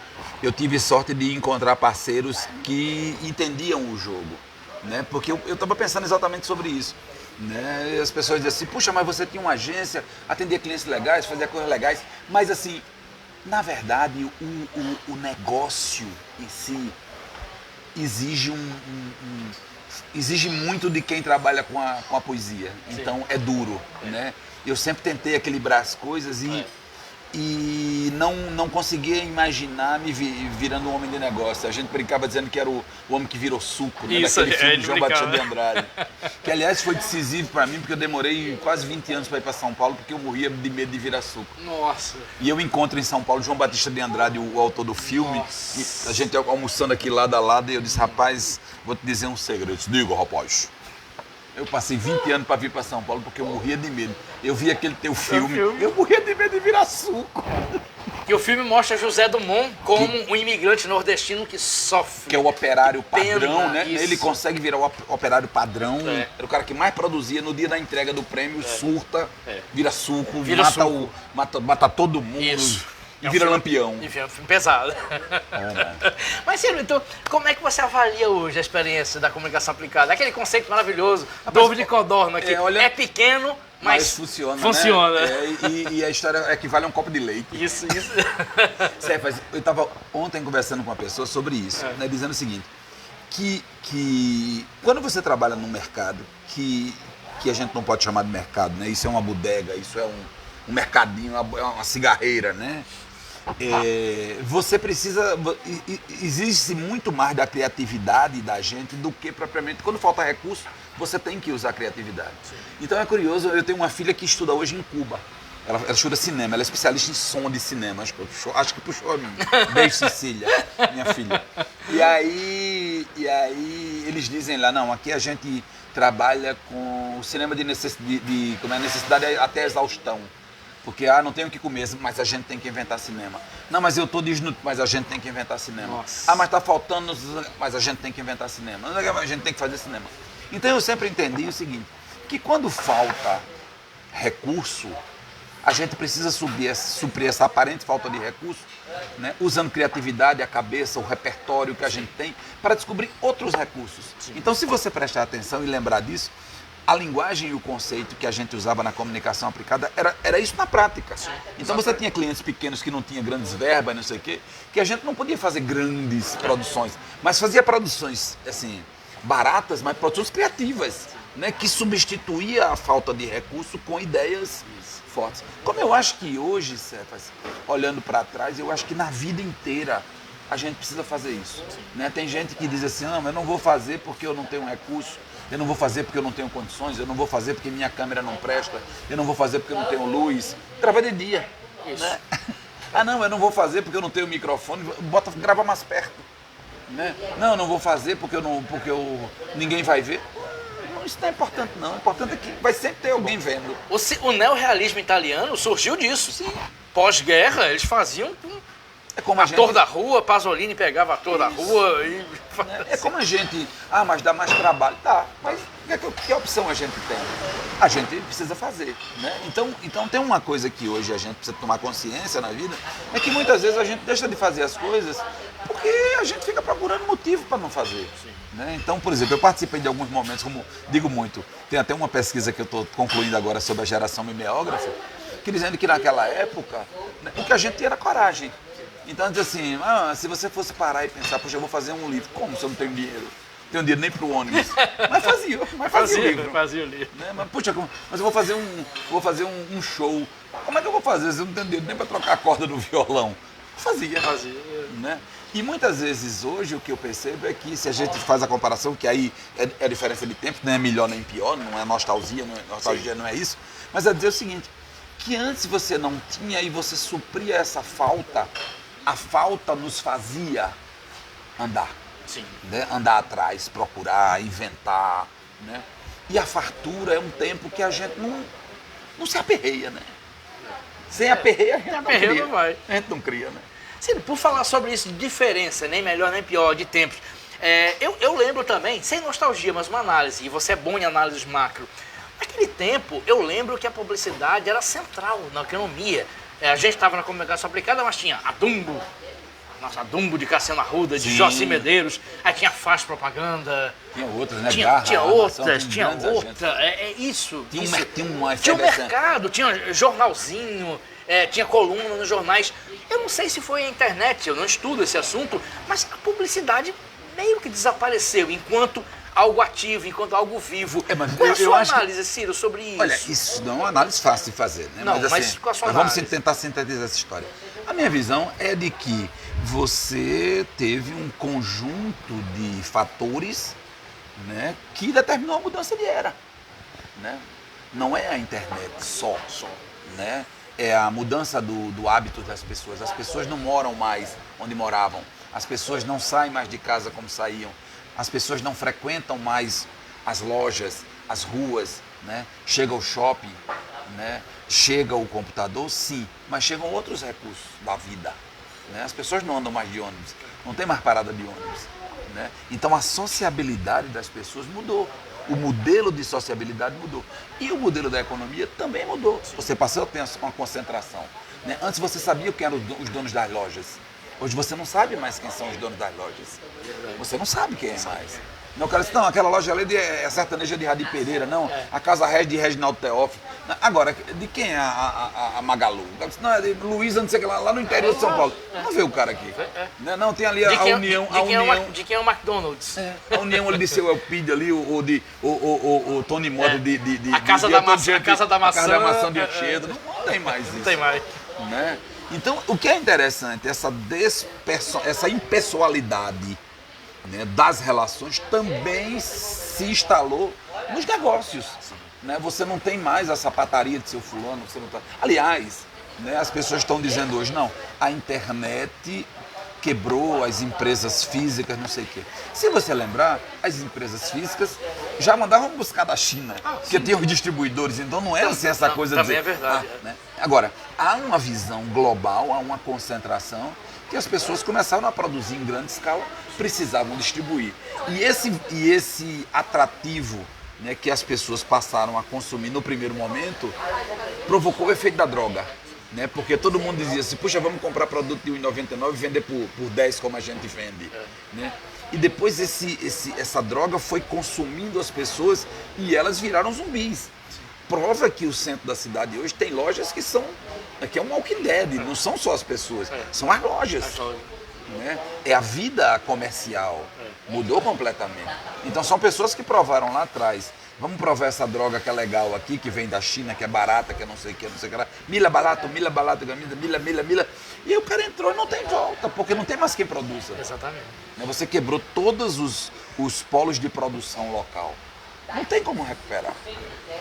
eu tive sorte de encontrar parceiros que entendiam o jogo. Né? Porque eu estava pensando exatamente sobre isso. Né? E as pessoas diziam assim, puxa, mas você tinha uma agência, atendia clientes legais, fazia coisas legais. Mas assim, na verdade, o negócio em si exige muito de quem trabalha com a poesia. Sim. Então é duro, né? Eu sempre tentei equilibrar as coisas e não conseguia imaginar me virando um homem de negócio. A gente brincava dizendo que era o homem que virou suco, né? Isso, Daquele filme de João brincava. Batista de Andrade. Que, aliás, foi decisivo para mim, porque eu demorei quase 20 anos para ir para São Paulo, porque eu morria de medo de virar suco. Nossa. E eu encontro em São Paulo João Batista de Andrade, o autor do filme. E a gente almoçando aqui lado a lado, e eu disse, rapaz, vou te dizer um segredo. Eu disse, diga, rapaz. Eu passei 20 anos para vir para São Paulo porque eu morria de medo. Eu vi aquele teu filme, eu morria de medo de virar suco. Que o filme mostra José Dumont como um imigrante nordestino que sofre. Que é o operário pena, padrão, né? isso. Ele consegue virar o operário padrão. É. Era o cara que mais produzia. No dia da entrega do prêmio, surta, vira suco, Vira mata, suco. mata todo mundo. Isso. E vira lampião. Enfim, é um filme pesado. Mas, Ciro, então, como é que você avalia hoje a experiência da comunicação aplicada? Aquele conceito maravilhoso, do ovo de codorna, que é pequeno, mas funciona. Funciona. Né? E a história equivale a um copo de leite. Isso. Certo, eu estava ontem conversando com uma pessoa sobre isso, né, dizendo o seguinte, que quando você trabalha num mercado que a gente não pode chamar de mercado, né? Isso é uma bodega, isso é um mercadinho, uma cigarreira, né? Você precisa. Existe muito mais da criatividade da gente do que propriamente. Quando falta recurso, você tem que usar a criatividade. Sim. Então é curioso, eu tenho uma filha que estuda hoje em Cuba. Ela estuda cinema, ela é especialista em som de cinema. Acho que puxou a mim. Beijo, Cecília, minha filha. E aí eles dizem lá, não, aqui a gente trabalha com o cinema de necessidade até exaustão. Porque, não tem o que comer, mas a gente tem que inventar cinema. Não, mas eu tô desnudo, mas a gente tem que inventar cinema. Nossa. Mas tá faltando, mas a gente tem que inventar cinema. A gente tem que fazer cinema. Então eu sempre entendi o seguinte, que quando falta recurso, a gente precisa suprir essa aparente falta de recurso, né, usando criatividade, a cabeça, o repertório que a gente tem, para descobrir outros recursos. Sim. Então, se você prestar atenção e lembrar disso, a linguagem e o conceito que a gente usava na comunicação aplicada era isso na prática. Sim, então você tinha clientes pequenos que não tinham grandes verbas, não sei o quê, que a gente não podia fazer grandes produções, mas fazia produções assim, baratas, mas produções criativas, né, que substituía a falta de recurso com ideias fortes. Como eu acho que hoje, Cefas, olhando para trás, eu acho que na vida inteira a gente precisa fazer isso. Né? Tem gente que diz assim, não, eu não vou fazer porque eu não tenho recurso, eu não vou fazer porque eu não tenho condições, eu não vou fazer porque minha câmera não presta, eu não vou fazer porque eu não tenho luz. Grava de dia. Isso. Né? Não, eu não vou fazer porque eu não tenho microfone, grava mais perto. Né? Não, eu não vou fazer porque ninguém vai ver. Não, isso não é importante não, o importante é que vai sempre ter alguém vendo. O neorrealismo italiano surgiu disso. Sim. Pós-guerra, eles faziam com ator da rua, Pasolini pegava ator da rua e... É como a gente, mas dá mais trabalho. Tá, mas que opção a gente tem? A gente precisa fazer, né? Então tem uma coisa que hoje a gente precisa tomar consciência na vida, é que muitas vezes a gente deixa de fazer as coisas porque a gente fica procurando motivo para não fazer. Né? Então, por exemplo, eu participei de alguns momentos, como digo muito, tem até uma pesquisa que eu estou concluindo agora sobre a geração mimeógrafa, que dizendo que naquela época, né, o que a gente tinha era coragem. Então, diz assim, se você fosse parar e pensar, poxa, eu vou fazer um livro. Como se eu não tenho dinheiro? Não tenho dinheiro nem para o ônibus. Mas fazia o livro. Fazia o livro. Né? Mas eu vou fazer um show. Como é que eu vou fazer se eu não tenho dinheiro nem para trocar a corda do violão? Fazia. Né? E muitas vezes hoje o que eu percebo é que se a gente faz a comparação, que aí é a diferença de tempo, não é melhor nem pior, não é nostalgia, não é isso, mas é dizer o seguinte, que antes você não tinha e você supria essa falta, a falta nos fazia andar. Sim. Né? Andar atrás, procurar, inventar. Né? E a fartura é um tempo que a gente não se aperreia, né? Sem aperreia, a gente não cria. Não vai. A gente não cria, né? Sim, por falar sobre isso, de diferença, nem melhor nem pior, de tempos. Eu lembro também, sem nostalgia, mas uma análise, e você é bom em análises macro. Naquele tempo, eu lembro que a publicidade era central na economia. A gente estava na comunicação aplicada, mas tinha a Dumbo, a Dumbo de Cassiano Arruda, de Joci Medeiros, aí tinha Faz Propaganda. Tinha outras, né? Tinha outra. Isso. Tinha o mercado, tinha jornalzinho, tinha coluna nos jornais. Eu não sei se foi a internet, eu não estudo esse assunto, mas a publicidade meio que desapareceu enquanto algo ativo, enquanto algo vivo. Qual é a sua análise, Ciro, sobre isso? Olha, isso não é uma análise fácil de fazer, né? Não, mas com a sua análise. Vamos tentar sintetizar essa história. A minha visão é de que você teve um conjunto de fatores, né, que determinou a mudança de era. Né? Não é a internet só. Né? É a mudança do hábito das pessoas. As pessoas não moram mais onde moravam. As pessoas não saem mais de casa como saíam. As pessoas não frequentam mais as lojas, as ruas, né? Chega ao shopping, né? Chega o computador, sim, mas chegam outros recursos da vida. Né? As pessoas não andam mais de ônibus, não tem mais parada de ônibus. Né? Então a sociabilidade das pessoas mudou. O modelo de sociabilidade mudou. E o modelo da economia também mudou. Você passou a ter uma concentração. Né? Antes você sabia quem eram os donos das lojas. Hoje você não sabe mais quem são os donos das lojas. Você não sabe quem é mais. Não, o cara disse, não, aquela loja ali é sertaneja de Radi Pereira, não, a Casa Regis de Reginaldo Teófilo. Agora, de quem é a Magalu? O cara disse, não, é de Luísa, não sei o que, lá no interior de São Paulo. Não vê o cara aqui. Não, tem ali a União. De quem é o McDonald's? A União ali de seu Elpidio ali, o Tony Moda de a Casa da Maçã. A Casa da Maçã de Anchieta. Não tem mais isso. Não tem mais. Né? Então, o que é interessante, essa impessoalidade, né, das relações também se instalou nos negócios. Né? Você não tem mais a sapataria de seu fulano. Você não tá... Aliás, né, as pessoas estão dizendo hoje, não, a internet quebrou as empresas físicas, não sei o quê. Se você lembrar, as empresas físicas já mandavam buscar da China, porque tinham os distribuidores, então não era assim essa coisa de dizer... Também é verdade. Né? Agora, há uma visão global, há uma concentração, que as pessoas começaram a produzir em grande escala, precisavam distribuir. E esse atrativo, né, que as pessoas passaram a consumir no primeiro momento, provocou o efeito da droga. Né? Porque todo mundo dizia assim, puxa, vamos comprar produto de R$1,99 e vender por 10 como a gente vende. Né? E depois essa droga foi consumindo as pessoas e elas viraram zumbis. Prova que o centro da cidade hoje tem lojas que é um Walking Dead, não são só as pessoas, são as lojas. Né? É a vida comercial, mudou completamente. Então são pessoas que provaram lá atrás. Vamos provar essa droga que é legal aqui, que vem da China, que é barata, que é não sei o que, não sei o que lá. Mila barato, mila. E o cara entrou e não tem volta, porque não tem mais quem produza. Exatamente. Você quebrou todos os polos de produção local. Não tem como recuperar.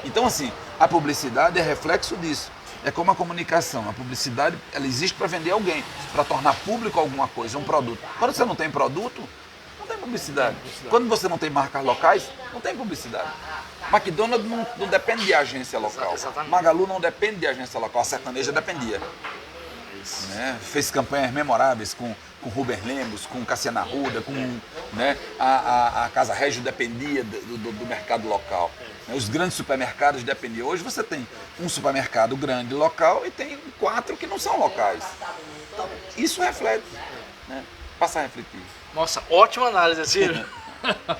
Então, assim, a publicidade é reflexo disso. É como a comunicação. A publicidade, ela existe para vender alguém, para tornar público alguma coisa, um produto. Quando você não tem produto, não tem publicidade. Quando você não tem marcas locais, não tem publicidade. McDonald's não depende de agência local. Exatamente. Magalu não depende de agência local. A sertaneja dependia. Né? Fez campanhas memoráveis com Rubem Lemos, com Cassiana Arruda, né? a Casa Regis dependia do mercado local. Os grandes supermercados dependiam. Hoje você tem um supermercado grande local e tem 4 que não são locais. Então, isso reflete. Né? Passa a refletir. Nossa, ótima análise, Ciro.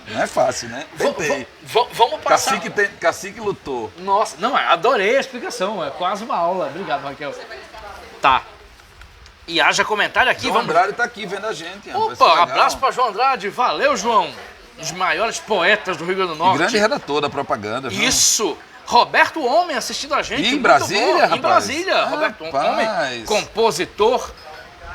Não é fácil, né? Tentei. Vamos passar. Cacique lutou. Nossa, não, adorei a explicação. É quase uma aula. Obrigado, Raquel. Tá. E haja comentário aqui. João Andrade está aqui vendo a gente. Opa, abraço para João Andrade. Valeu, João. Um dos maiores poetas do Rio Grande do Norte. E grande redator da propaganda. Isso. Viu? Roberto Homem assistindo a gente. Em Brasília, rapaz? Em Brasília. Roberto Homem, compositor.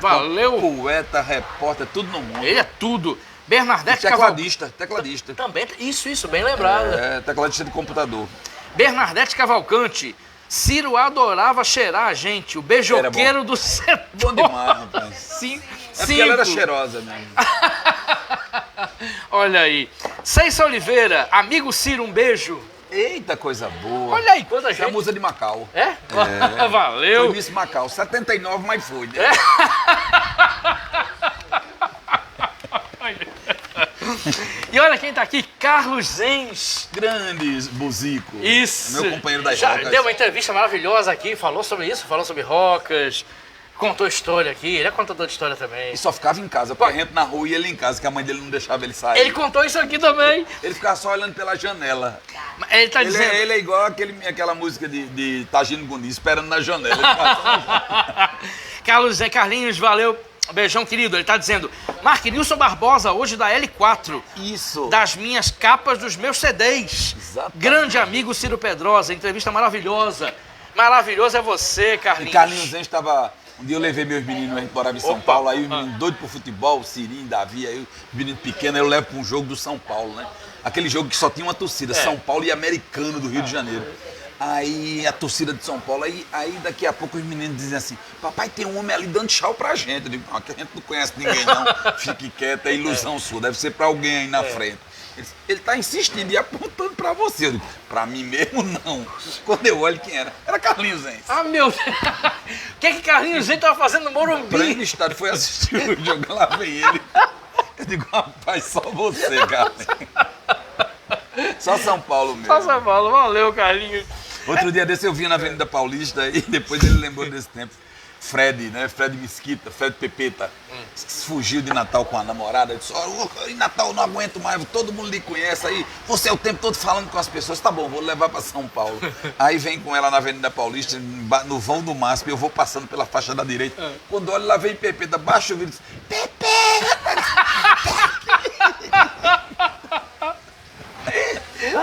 Valeu. Poeta, repórter, tudo no mundo. Ele é tudo. Bernardete Tecladista. Também, isso, bem lembrado. Tecladista de computador. Bernardete Cavalcante. Ciro adorava cheirar a gente, o beijoqueiro do setor. Bom demais, rapaz. Sim, porque ela era cheirosa mesmo. Olha aí. Ceissa Oliveira, amigo Ciro, um beijo. Eita, coisa boa. Olha aí, quanta gente. É a musa de Macau. É? Valeu. Foi Miss Macau, 79, mas foi. Né? E olha quem tá aqui, Carlos Zenz. Grande Buzico. Isso. Meu companheiro das Já rocas. deu uma entrevista maravilhosa aqui, falou sobre isso, falou sobre rocas, contou história aqui, ele é contador de história também. E só ficava em casa, porque a gente na rua e ele em casa, que a mãe dele não deixava ele sair. Ele contou isso aqui também. Ele ficava só olhando pela janela. Ele tá dizendo... Ele é igual aquela música de Tagino Gundi, esperando na janela. Carlinhos, valeu. Beijão, querido. Ele tá dizendo, Marquinilson Barbosa, hoje da L4. Isso. Das minhas capas dos meus CDs. Exatamente. Grande amigo Ciro Pedrosa, entrevista maravilhosa. Maravilhoso é você, Carlinhos. E Carlinhos Zenz estava... Um dia eu levei meus meninos, a gente morava em São Paulo, aí os meninos doidos pro futebol, Cirinho, Davi, aí os meninos pequenos, eu levo para um jogo do São Paulo, né? Aquele jogo que só tinha uma torcida, São Paulo e Americano do Rio de Janeiro. Aí a torcida de São Paulo, aí daqui a pouco os meninos dizem assim, papai, tem um homem ali dando tchau pra gente. Eu digo, que a gente não conhece ninguém não, fique quieto, é ilusão sua, deve ser pra alguém aí na frente. Ele está insistindo e apontando para você. Eu digo, para mim mesmo, não. Quando eu olho quem era, era Carlinhos Zenz. Ah, meu Deus! O que Carlinhos Zenz estava fazendo no Morumbi? Pleno estádio, foi assistir o jogo, lá vem ele. Eu digo, rapaz, só você, Carlinhos. Só São Paulo mesmo. Só São Paulo, valeu, Carlinhos. Outro dia desse eu vi na Avenida Paulista e depois ele lembrou desse tempo. Fred, né? Fred Mesquita, Fred Pepeta, fugiu de Natal com a namorada, disse, em Natal eu não aguento mais, todo mundo lhe conhece aí, você é o tempo todo falando com as pessoas, tá bom, vou levar para São Paulo. Aí vem com ela na Avenida Paulista, no vão do MASP, eu vou passando pela faixa da direita, quando olho lá vem Pepeta, baixa o vidro e diz, Pepeta!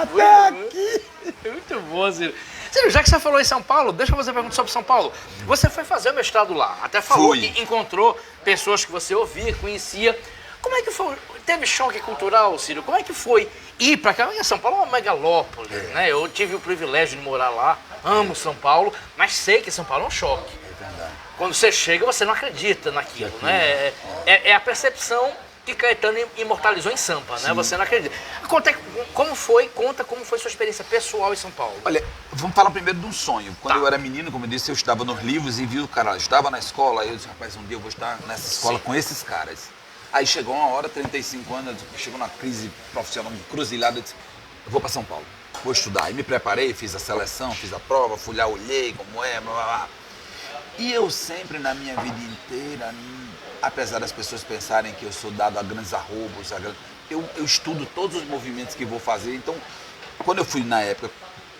Até aqui! Muito bom, Ciro. Ciro, já que você falou em São Paulo, deixa eu fazer uma pergunta sobre São Paulo. Você foi fazer o mestrado lá, até falou que encontrou pessoas que você ouvia, conhecia. Como é que foi? Teve choque cultural, Ciro? Como é que foi ir para cá? São Paulo é uma megalópole, né? Eu tive o privilégio de morar lá, amo São Paulo, mas sei que São Paulo é um choque. É verdade. Quando você chega, você não acredita naquilo, né? É a percepção que Caetano imortalizou em Sampa, né? Você não acredita. Conta como foi sua experiência pessoal em São Paulo. Olha, vamos falar primeiro de um sonho. Quando eu era menino, como eu disse, eu estava nos livros e vi o cara, eu estava na escola, aí eu disse, rapaz, um dia eu vou estar nessa escola com esses caras. Aí chegou uma hora, 35 anos, chegou numa crise profissional, uma cruzilhada, eu disse, eu vou para São Paulo, vou estudar. Aí me preparei, fiz a seleção, fiz a prova, fui lá, olhei como é, blá, blá, blá. E eu sempre, na minha vida inteira, apesar das pessoas pensarem que eu sou dado a grandes arroubos, eu estudo todos os movimentos que vou fazer. Então, quando eu fui, na época,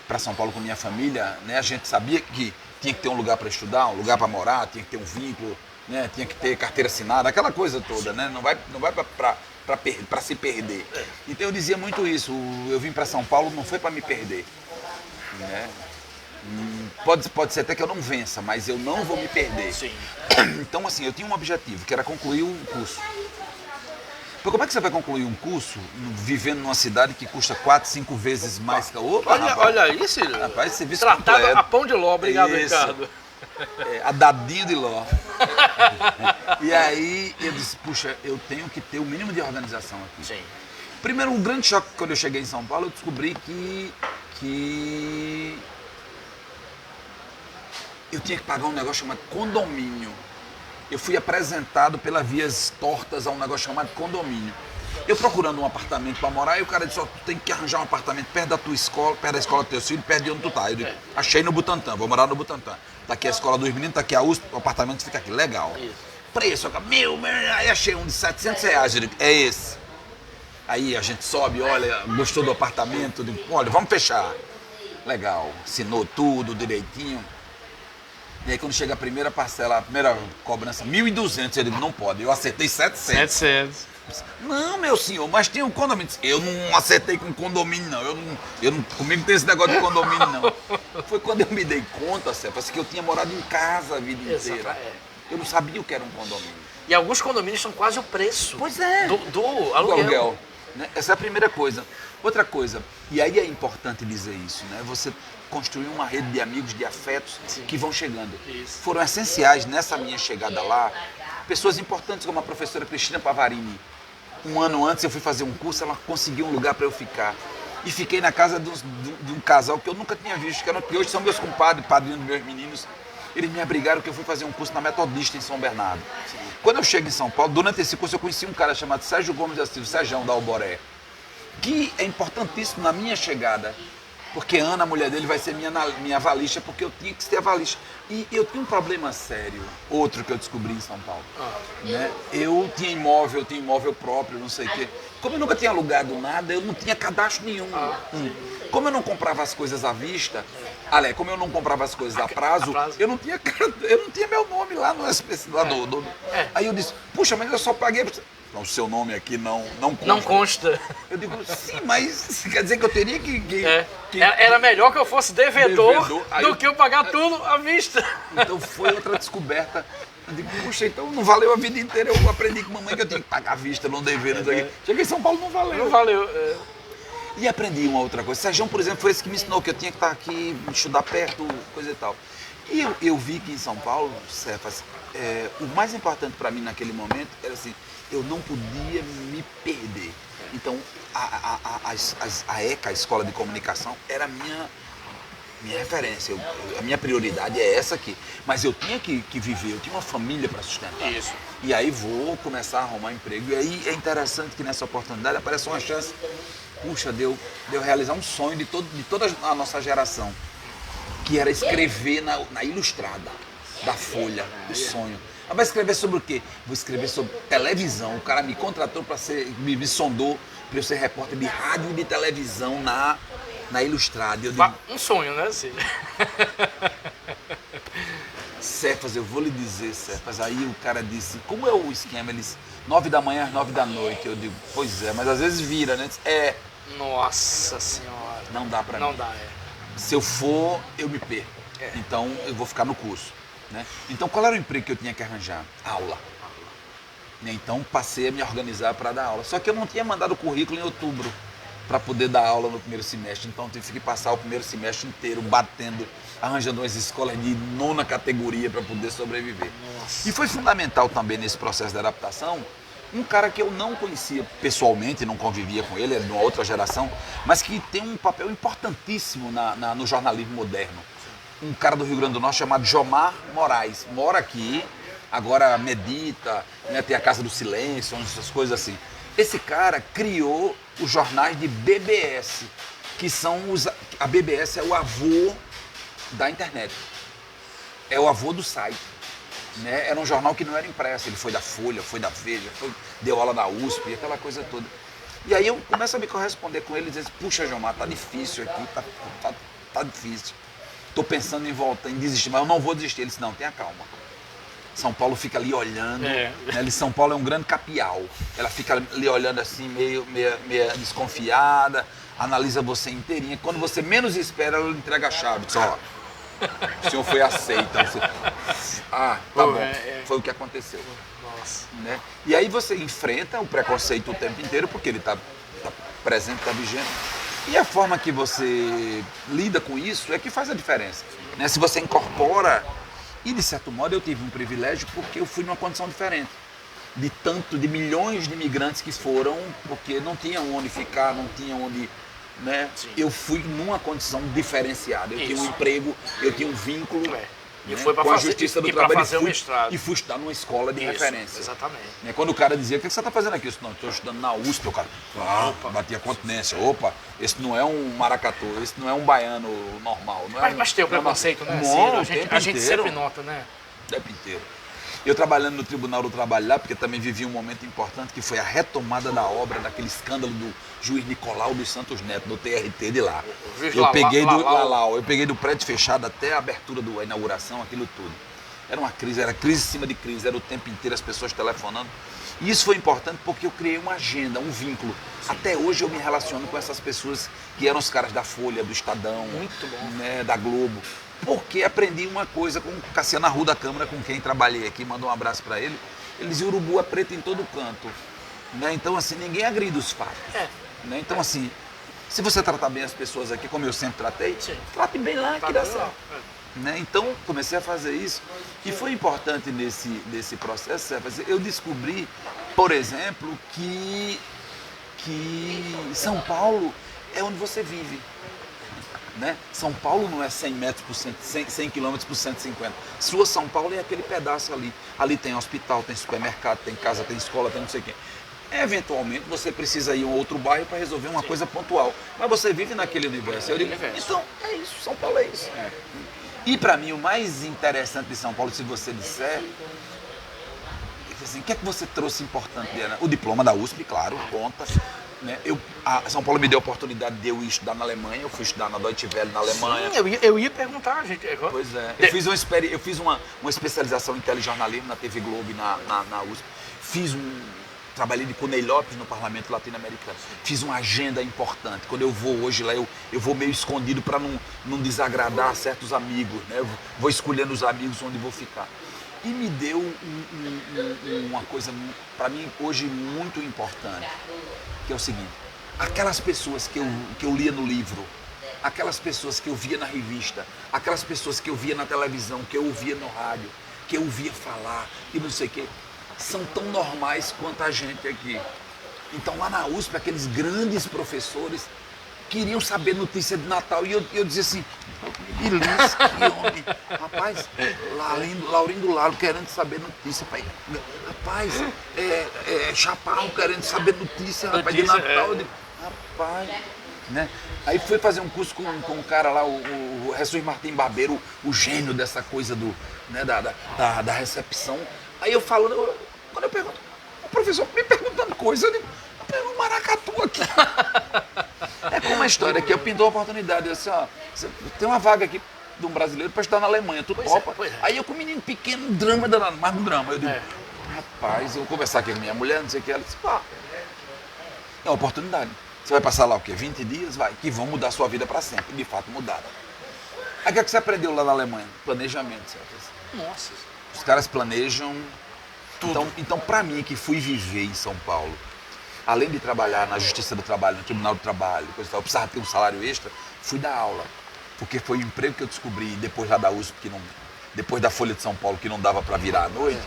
para São Paulo com minha família, né, a gente sabia que tinha que ter um lugar para estudar, um lugar para morar, tinha que ter um vínculo, né, tinha que ter carteira assinada, aquela coisa toda, né? Não vai para se perder. Então, eu dizia muito isso. Eu vim para São Paulo, não foi para me perder, né? Pode ser até que eu não vença, mas eu não vou me perder. Sim. Então, assim, eu tinha um objetivo, que era concluir um curso. Porque como é que você vai concluir um curso vivendo numa cidade que custa 4, 5 vezes mais que a outra? Olha aí, Ciro. Rapaz, serviço Tratado completo. a pão de ló, obrigado, Isso. Ricardo. A dadinho de ló. E aí eu disse, puxa, eu tenho que ter o mínimo de organização aqui. Sim. Primeiro, um grande choque quando eu cheguei em São Paulo, eu descobri que eu tinha que pagar um negócio chamado condomínio. Eu fui apresentado pelas vias tortas a um negócio chamado condomínio. Eu procurando um apartamento para morar, e o cara disse, tu tem que arranjar um apartamento perto da tua escola, perto da escola do teu filho, perto de onde tu tá. Eu digo, achei no Butantã, vou morar no Butantã. Tá aqui a escola dos meninos, tá aqui a USP, o apartamento fica aqui, legal. Isso. Preço, aí achei um de R$700, eu digo, é esse. Aí a gente sobe, olha, gostou do apartamento, eu digo, olha, vamos fechar. Legal, assinou tudo direitinho. E aí quando chega a primeira parcela, a primeira cobrança, 1.200, eu digo, não pode, eu acertei 700. 700. Não, meu senhor, mas tem um condomínio. Eu não acertei com condomínio, não. Comigo não tem esse negócio de condomínio, não. Foi quando eu me dei conta, Cefa, que eu tinha morado em casa a vida inteira. Eu não sabia o que era um condomínio. E alguns condomínios são quase o preço Pois é. do aluguel. Né? Essa é a primeira coisa. Outra coisa, e aí é importante dizer isso, né? Você construir uma rede de amigos, de afetos que vão chegando. Isso. Foram essenciais nessa minha chegada lá, pessoas importantes como a professora Cristina Pavarini. Um ano antes eu fui fazer um curso, ela conseguiu um lugar para eu ficar. E fiquei na casa de um casal que eu nunca tinha visto, que hoje são meus compadres, padrinhos dos meus meninos. Eles me abrigaram que eu fui fazer um curso na Metodista em São Bernardo. Sim. Quando eu chego em São Paulo, durante esse curso eu conheci um cara chamado Sérgio Gomes da Silva, Sérgio da Alboré, que é importantíssimo na minha chegada. Porque Ana, a mulher dele, vai ser minha avalixa, porque eu tinha que ser avalixa. E eu tinha um problema sério, outro que eu descobri em São Paulo. Né? Eu tinha imóvel próprio, não sei o quê. Como eu nunca tinha alugado nada, eu não tinha cadastro nenhum. Como eu não comprava as coisas à vista, como eu não comprava as coisas a prazo, eu não tinha meu nome lá no SPC. Aí eu disse, puxa, mas eu só paguei... O seu nome aqui não consta. Não consta. Eu digo, sim, mas quer dizer que eu teria que Era melhor que eu fosse devedor do que eu pagar tudo à vista. Então foi outra descoberta. Eu digo, puxa, então não valeu a vida inteira. Eu aprendi com mamãe que eu tinha que pagar à vista, não dever, não sei o quê. Cheguei em São Paulo, não valeu. Não valeu. E aprendi uma outra coisa. Sérgio, por exemplo, foi esse que me ensinou que eu tinha que estar aqui, estudar perto, coisa e tal. E eu vi que em São Paulo, Cefas, o mais importante para mim naquele momento era assim, eu não podia me perder. Então, a ECA, a Escola de Comunicação, era a minha referência. A minha prioridade é essa aqui. Mas eu tinha que viver, eu tinha uma família para sustentar. Isso. E aí vou começar a arrumar emprego. E aí é interessante que nessa oportunidade aparece uma chance, puxa, de eu realizar um sonho de toda a nossa geração, que era escrever na Ilustrada da Folha, o sonho. Mas vai escrever sobre o quê? Vou escrever sobre televisão. O cara me contratou para me sondou para eu ser repórter de rádio e de televisão na Ilustrada. Eu digo, um sonho, né, Cílio? Cefas, eu vou lhe dizer, Cefas. Aí o cara disse, como é o esquema? Eles, 9 da manhã às 9 da noite. Eu digo, pois é, mas às vezes vira, né? Nossa Senhora. Não dá pra mim. Não dá, Se eu for, eu me perco. Então eu vou ficar no curso. Né? Então qual era o emprego que eu tinha que arranjar? Aula. Então passei a me organizar para dar aula. Só que eu não tinha mandado o currículo em outubro para poder dar aula no primeiro semestre. Então eu tive que passar o primeiro semestre inteiro batendo, arranjando umas escolas de 9ª categoria para poder sobreviver. Nossa. E foi fundamental também nesse processo de adaptação um cara que eu não conhecia pessoalmente, não convivia com ele, era de uma outra geração, mas que tem um papel importantíssimo no jornalismo moderno. Um cara do Rio Grande do Norte chamado Jomar Moraes. Mora aqui, agora medita, né, tem a Casa do Silêncio, essas coisas assim. Esse cara criou os jornais de BBS, que são a BBS é o avô da internet. É o avô do site. Né? Era um jornal que não era impresso, ele foi da Folha, foi da Veja, deu aula na USP, aquela coisa toda. E aí eu começo a me corresponder com ele e dizer, puxa, Jomar, tá difícil aqui, tá difícil. Estou pensando em voltar, em desistir, mas eu não vou desistir. Ele disse, não, tenha calma. São Paulo fica ali olhando, né? São Paulo é um grande capial. Ela fica ali olhando assim, meio desconfiada, analisa você inteirinha. Quando você menos espera, ela entrega a chave. Diz, ó, o senhor foi aceito. Você... tá bom. Foi o que aconteceu. Nossa. Né? E aí você enfrenta o preconceito o tempo inteiro, porque ele está presente, está vigente. E a forma que você lida com isso é que faz a diferença. Né? Se você incorpora, e de certo modo eu tive um privilégio porque eu fui numa condição diferente. De milhões de imigrantes que foram, porque não tinham onde ficar, não tinham onde... Né? Eu fui numa condição diferenciada. Eu tinha um emprego, eu tinha um vínculo E foi com a Justiça do Trabalho fazer o mestrado. E fui estudar numa escola de referência. Exatamente. Né? Quando o cara dizia, o que você está fazendo aqui? Eu disse, não, estou estudando na USP. O cara, batia continência. Opa, esse não é um maracatu, esse não é um baiano normal. Não é mas tem o preconceito, né? A gente sempre nota, né? O tempo inteiro. Eu trabalhando no Tribunal do Trabalho lá, porque também vivi um momento importante, que foi a retomada da obra, daquele escândalo do juiz Nicolau dos Santos Neto, do TRT de lá. Eu peguei do prédio fechado até a abertura da inauguração, aquilo tudo. Era crise em cima de crise, era o tempo inteiro as pessoas telefonando. E isso foi importante porque eu criei uma agenda, um vínculo. Até hoje eu me relaciono com essas pessoas que eram os caras da Folha, do Estadão, né, da Globo. Porque aprendi uma coisa com o Cassiano Arruda da Câmara, com quem trabalhei aqui, mandou um abraço para ele. Ele dizia, urubu é preto em todo canto. Né? Então, assim, ninguém agride os fatos. Né? Então, assim, se você tratar bem as pessoas aqui, como eu sempre tratei, trate bem lá que dá certo. Né? Então, comecei a fazer isso. E foi importante nesse processo, eu descobri, por exemplo, que São Paulo é onde você vive. Né? São Paulo não é 100 metros por 100 quilômetros por 150. Sua São Paulo é aquele pedaço ali. Ali tem hospital, tem supermercado, tem casa, tem escola, tem não sei o quê. Eventualmente você precisa ir a um outro bairro para resolver uma coisa pontual. Mas você vive naquele universo. Eu digo, então é isso, São Paulo é isso. E para mim o mais interessante de São Paulo, se você disser, assim, o que é que você trouxe importante, Diana? O diploma da USP, claro, conta. Né? São Paulo me deu a oportunidade de eu ir estudar na Alemanha, eu fui estudar na Deutsche Welle na Alemanha. Sim, eu ia perguntar, gente. Pois é. Eu fiz uma especialização em telejornalismo na TV Globo na USP. Trabalhei de Cunei Lopes no Parlamento Latino-Americano. Fiz uma agenda importante. Quando eu vou hoje lá, eu vou meio escondido para não desagradar certos amigos. Né? Eu vou escolhendo os amigos onde vou ficar. E me deu uma coisa, para mim, hoje muito importante, que é o seguinte: aquelas pessoas que eu lia no livro, aquelas pessoas que eu via na revista, aquelas pessoas que eu via na televisão, que eu ouvia no rádio, que eu ouvia falar e não sei o quê, são tão normais quanto a gente aqui. Então lá na USP, aqueles grandes professores queriam saber notícia de Natal e eu dizia assim, beleza, que homem, rapaz, Laurindo Lalo querendo saber notícia, pai. Rapaz, Chaparro querendo saber notícia, rapaz, de Natal, rapaz, né? Aí fui fazer um curso com um cara lá, o Jesus Martim Barbeiro, o gênio dessa coisa da recepção. Aí eu falando, quando eu pergunto, o professor me perguntando coisa, eu digo, eu pego um maracatu aqui. É como a história que eu pintou a oportunidade, eu disse, ó, tem uma vaga aqui de um brasileiro para estudar na Alemanha, tu topa? Aí eu com um menino pequeno, um drama danado, mais um drama. Eu digo, rapaz, eu vou conversar aqui com minha mulher, não sei o que, ela disse, pá, é uma oportunidade. Você vai passar lá o quê? 20 dias? Vai, que vão mudar a sua vida para sempre. E de fato mudaram. Aí o que você aprendeu lá na Alemanha? Planejamento, certo? Nossa. Os caras planejam tudo. Então para mim, que fui viver em São Paulo, além de trabalhar na Justiça do Trabalho, no Tribunal do Trabalho, coisa e tal, eu precisava ter um salário extra, fui dar aula. Porque foi o emprego que eu descobri depois lá da USP, depois da Folha de São Paulo, que não dava para virar à noite,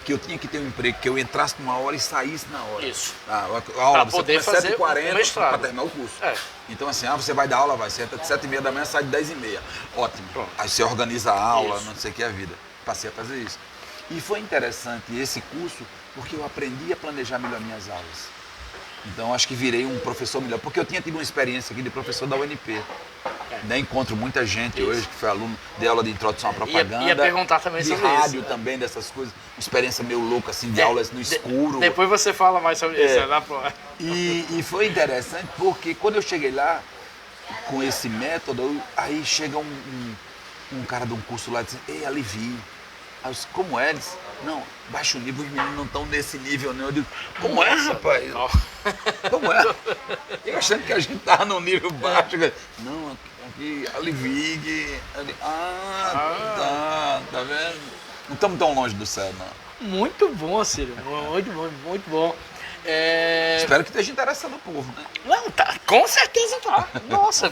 que eu tinha que ter um emprego que eu entrasse numa hora e saísse na hora. Isso. A aula, pra poder fazer 7h40 para terminar o curso. Então assim, você vai dar aula, você entra de 7h30 da manhã, sai de 10h30. Ótimo. Pronto. Aí você organiza a aula, não sei o que é a vida. Passei a fazer isso. E foi interessante esse curso, porque eu aprendi a planejar melhor minhas aulas. Então acho que virei um professor melhor, porque eu tinha tido uma experiência aqui de professor da UNP. Né? Encontro muita gente hoje que foi aluno, de aula de introdução à propaganda. Ia perguntar também de sobre rádio isso. também, dessas coisas. Uma experiência meio louca, assim, de aulas no escuro. Depois você fala mais sobre isso. E foi interessante porque quando eu cheguei lá, com esse método, aí chega um cara de um curso lá e diz, ei, alivie. Aí eu disse, como é? Ele disse, não, baixo nível, os meninos não estão nesse nível, não. Eu digo, como é, rapaz? Como é? Eu achando que a gente estava num nível baixo. Não, aqui, alivie. Tá vendo? Não estamos tão longe do céu, não. Muito bom, Ciro. Muito bom, muito bom. Espero que esteja interessando o povo, né? Não, tá, com certeza tá. Nossa,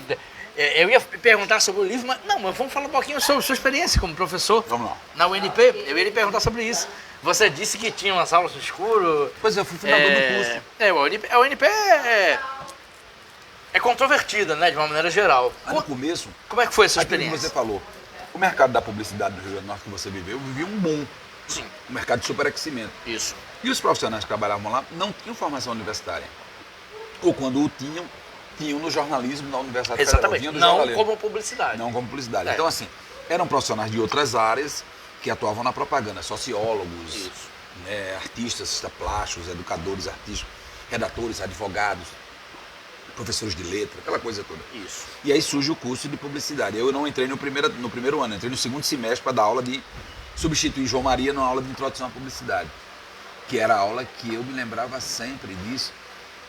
eu ia perguntar sobre o livro, mas vamos falar um pouquinho sobre a sua experiência como professor. Vamos lá. Na UNP, eu ia lhe perguntar sobre isso. Você disse que tinha umas aulas no escuro. Pois é, eu fui fundador do curso. A UNP é controvertida, né, de uma maneira geral. Mas no começo, como é que foi essa aquilo que experiência? você falou, o mercado da publicidade do Rio Grande do Norte que você viveu, vivia um boom. Sim. Um mercado de superaquecimento. Isso. E os profissionais que trabalhavam lá não tinham formação universitária. Ou quando o tinham no jornalismo da Universidade Exatamente. Federal. Não como publicidade. Não como publicidade. Então, assim, eram profissionais de outras áreas que atuavam na propaganda, sociólogos, né, artistas, plásticos, educadores artísticos, redatores, advogados, professores de letra, aquela coisa toda. Isso. E aí surge o curso de publicidade. Eu não entrei no primeiro ano, entrei no segundo semestre para dar aula de substituir João Maria numa aula de introdução à publicidade, que era a aula que eu me lembrava sempre disso.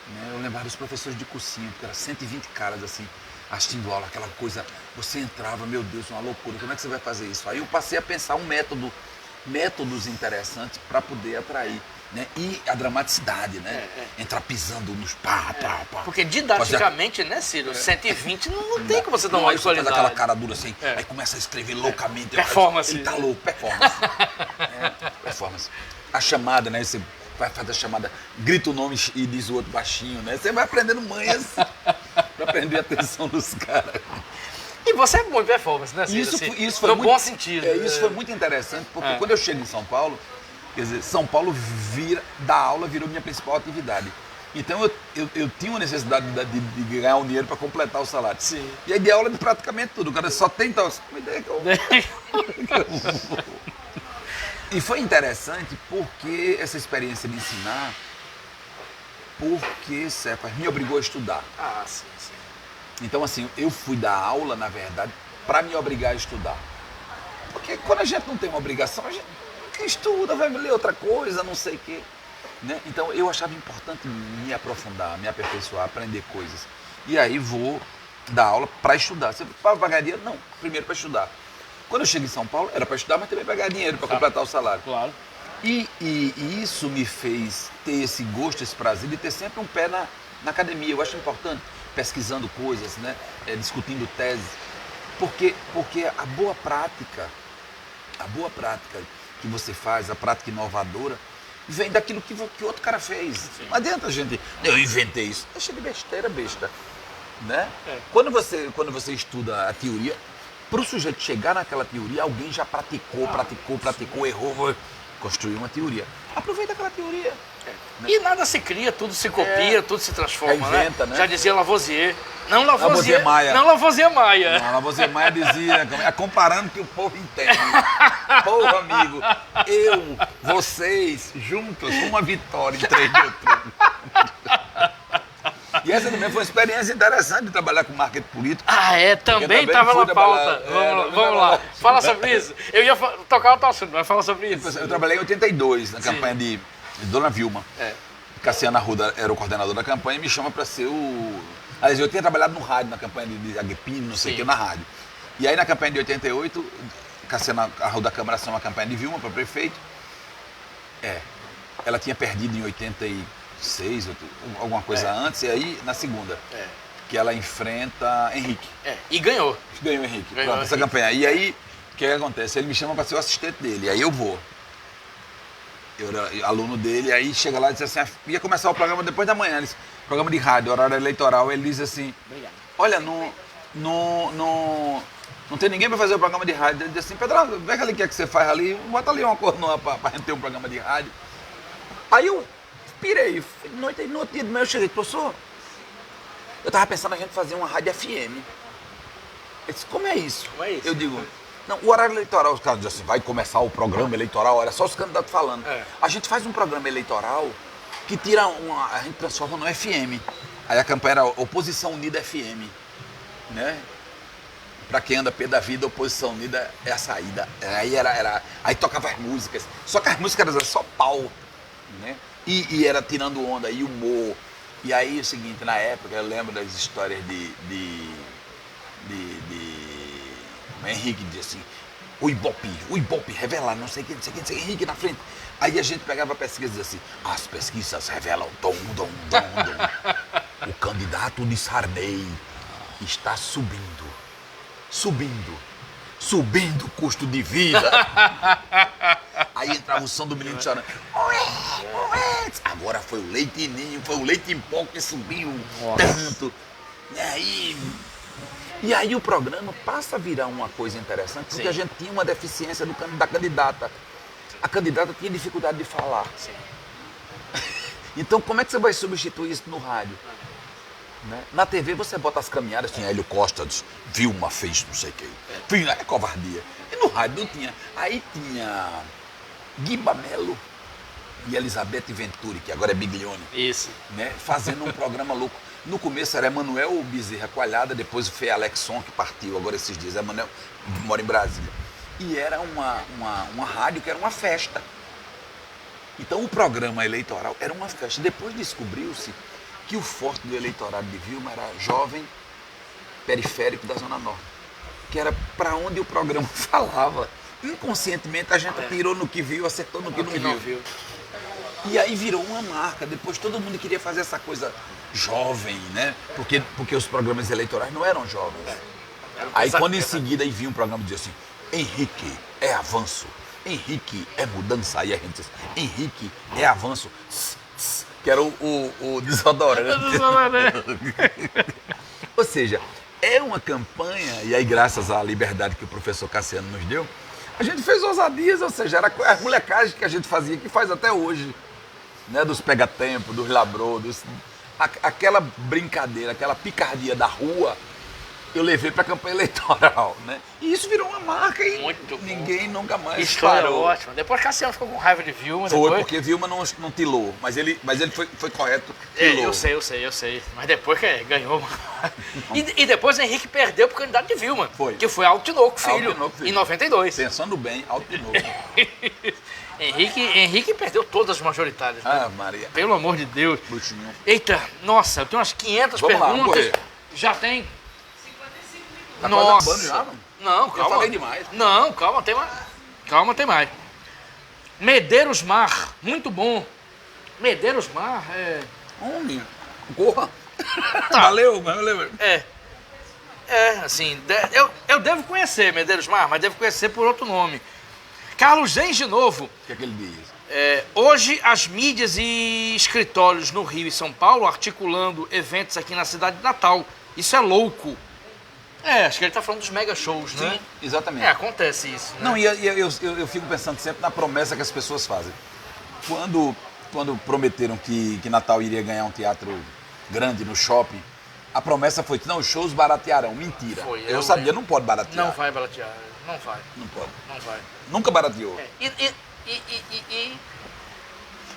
Né? Eu lembrava dos professores de cursinho, porque era 120 caras assim, assistindo aula, aquela coisa, você entrava, meu Deus, uma loucura, como é que você vai fazer isso? Aí eu passei a pensar métodos interessantes para poder atrair. Né? E a dramaticidade, né? Entrar pisando nos pá. Porque didaticamente, né, Ciro? 120 não tem como você dar uma qualidade. Faz aquela cara dura assim, aí começa a escrever loucamente. Performance. Ele tá louco, performance. Performance. A chamada, né? Você vai fazer a chamada, grita o nome e diz o outro baixinho, né? Você vai aprendendo manhas para prender a atenção dos caras. E você é bom em performance, né, Ciro? Isso foi no muito, bom sentido. Isso foi muito interessante, porque quando eu chego em São Paulo, quer dizer, São Paulo dar aula virou minha principal atividade. Então eu tinha uma necessidade de ganhar um dinheiro para completar o salário. Sim. E aí dei aula de praticamente tudo. O cara só tem tal. Uma ideia que eu... E foi interessante porque essa experiência de ensinar, porque Cefas me obrigou a estudar. Sim. Então assim, eu fui dar aula, na verdade, para me obrigar a estudar. Porque quando a gente não tem uma obrigação, a gente estuda, vai ler outra coisa, não sei o quê. Né? Então eu achava importante me aprofundar, me aperfeiçoar, aprender coisas. E aí vou dar aula para estudar. Você vai pagar dinheiro? Não, primeiro para estudar. Quando eu cheguei em São Paulo, era para estudar, mas também para ganhar dinheiro, para completar o salário. Claro. E isso me fez ter esse gosto, esse prazer de ter sempre um pé Na academia, eu acho importante, pesquisando coisas, né? Discutindo teses. Porque a boa prática que você faz, a prática inovadora, vem daquilo que outro cara fez. Sim. Não adianta a gente, eu inventei isso. Deixa de besteira, besta. Né? Quando você estuda a teoria, para o sujeito chegar naquela teoria, alguém já praticou, errou, construiu uma teoria. Aproveita aquela teoria. Né? E nada se cria, tudo se copia, tudo se transforma. Inventa, né? Já dizia Lavoisier. Não Lavoisier Maia. Não Lavoisier Maia. Não, Lavoisier Maia dizia, comparando que o povo entende. Povo amigo, vocês, juntos, uma vitória em 3 de outubro. E essa também foi uma experiência interessante de trabalhar com marketing político. Também estava na pauta. Vamos lá. Fala sobre isso. Eu ia tocar outro assunto, mas fala sobre isso. Eu trabalhei em 82, na campanha de Dona Vilma. Cassiano Arruda era o coordenador da campanha e me chama para ser o... Aliás, eu tinha trabalhado no rádio, na campanha de Aguepino, não sei o que, na rádio. E aí na campanha de 88, Cassiano Arruda Câmara assinou uma campanha de Vilma para prefeito. Ela tinha perdido em 86, alguma coisa antes, e aí na segunda, que ela enfrenta Henrique. E ganhou. Ganhou Henrique. Pronto, essa campanha. E aí, o que acontece? Ele me chama para ser o assistente dele, aí eu vou. Eu era aluno dele, aí chega lá e diz assim, ia começar o programa depois da manhã, programa de rádio, horário eleitoral, ele diz assim, olha, não tem ninguém para fazer o programa de rádio. Ele diz assim, Pedro, vê ali o que é que você faz ali, bota ali uma coroa para gente ter um programa de rádio. Aí eu pirei, no outro dia do meu eu cheguei, professor, eu tava pensando a gente fazer uma rádio FM. Ele disse, como é isso? Eu digo, não, o horário eleitoral, os caras dizem assim, vai começar o programa eleitoral, era só os candidatos falando. A gente faz um programa eleitoral que a gente transforma no FM. Aí a campanha era Oposição Unida FM, né? Pra quem anda pé da vida, Oposição Unida é a saída. Aí tocava as músicas, só que as músicas eram só pau, né? E era tirando onda, e humor. E aí, o seguinte, na época, eu lembro das histórias de Henrique dizia assim, o Ibope revela, não sei o que, Henrique na frente. Aí a gente pegava a pesquisa e dizia assim, as pesquisas revelam, o candidato de Sarney está subindo o custo de vida. Aí entrava o som do menino chorando. Agora foi o leite ninho, foi o leite em pó que subiu tanto. E aí o programa passa a virar uma coisa interessante, porque a gente tinha uma deficiência da candidata. A candidata tinha dificuldade de falar. Então como é que você vai substituir isso no rádio? Né? Na TV você bota as caminhadas, tinha Hélio Costa, Vilma fez não sei o que. É covardia. E no rádio não tinha. Aí tinha Guiba Melo e Elizabeth Venturi, que agora é Biglione. Isso. Né? Fazendo um programa louco. No começo era Emanuel Bezerra Coalhada, depois foi Alexson, que partiu agora esses dias. Emanuel mora em Brasília. E era uma rádio que era uma festa. Então o programa eleitoral era uma festa. Depois descobriu-se que o forte do eleitorado de Vilma era jovem periférico da Zona Norte, que era para onde o programa falava. Inconscientemente a gente tirou no que viu, acertou no que não viu. E aí virou uma marca. Depois todo mundo queria fazer essa coisa jovem, né? Porque os programas eleitorais não eram jovens. Aí quando em seguida aí vinha um programa e dizia assim, Henrique é avanço, Henrique é mudança. Aí a gente disse, Henrique é avanço, que era o desodorante. Ou seja, é uma campanha, e aí graças à liberdade que o professor Cassiano nos deu, a gente fez ousadias, ou seja, era as molecagens que a gente fazia, que faz até hoje, né? Dos pega-tempo, dos labrô, aquela brincadeira, aquela picardia da rua, eu levei para a campanha eleitoral, né? E isso virou uma marca e ninguém nunca mais História parou. ótima. Depois Cassiano ficou com raiva de Vilma. Foi, porque Vilma não tilou, mas ele foi correto, tilou. Eu sei. Mas depois que ganhou. E depois Henrique perdeu pro candidato de Vilma. Que foi Alto Tinoco Filho, em 92. Pensando bem, Alto Tinoco. Henrique perdeu todas as majoritárias. Ah, Maria. Pelo amor de Deus. Bruxinho. Eita, nossa, eu tenho umas 500 Vamos perguntas. Lá, já tem? Tá nossa. Quase acabando já, mano? Não, calma. Eu falei demais. Não, calma, tem mais. Calma, tem mais. Medeiros Mar, muito bom. Medeiros Mar é... Homem. Corra. Valeu. Assim, eu devo conhecer Medeiros Mar, mas devo conhecer por outro nome. Carlos Gens, de novo. O que é que ele diz? Hoje, as mídias e escritórios no Rio e São Paulo articulando eventos aqui na cidade de Natal. Isso é louco. Acho que ele tá falando dos mega shows, né? Sim, exatamente. Acontece isso. Né? Não, e eu fico pensando sempre na promessa que as pessoas fazem. Quando prometeram que Natal iria ganhar um teatro grande no shopping, a promessa foi que não, os shows baratearão. Mentira. Eu sabia, não pode baratear. Não vai baratear. Não vai. Não pode. Não vai. Nunca barateou.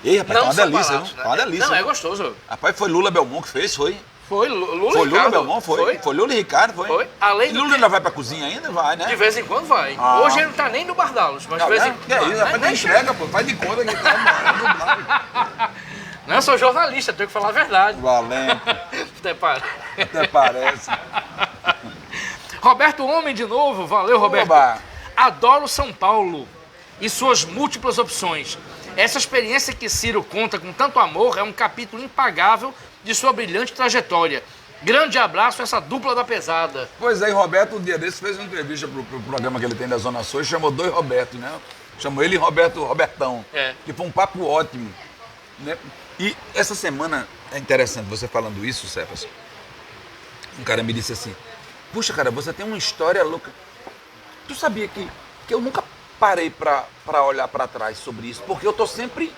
E rapaz, tá uma delícia, barato, né? Tá uma delícia. Não, é gostoso. Rapaz, foi Lula Belmont que fez, foi? Foi Lula Foi e Lula Ricardo. Belmont, foi? Foi Lula e Ricardo, foi? Foi. Além E do Lula que... ainda vai pra cozinha ainda? Vai, né? De vez em quando vai. Hoje ele não tá nem no Bardalos, mas de vez em quando. Que é isso, rapaz, nem entrega, pô. Faz de conta que tá Não, eu sou jornalista, tenho que falar a verdade. Valente. Até parece. Roberto Homem de novo, valeu, Roberto. Oba. Adoro São Paulo e suas múltiplas opções. Essa experiência que Ciro conta com tanto amor é um capítulo impagável de sua brilhante trajetória. Grande abraço a essa dupla da pesada. Pois é, e Roberto, um dia desses, fez uma entrevista pro programa que ele tem da Zona Sul e chamou dois Robertos, né? Chamou ele e Robertão. Que foi um papo ótimo. Né? E essa semana, é interessante você falando isso, Cefas. Um cara me disse assim, puxa, cara, você tem uma história louca. Tu sabia que eu nunca parei pra olhar pra trás sobre isso, porque eu tô sempre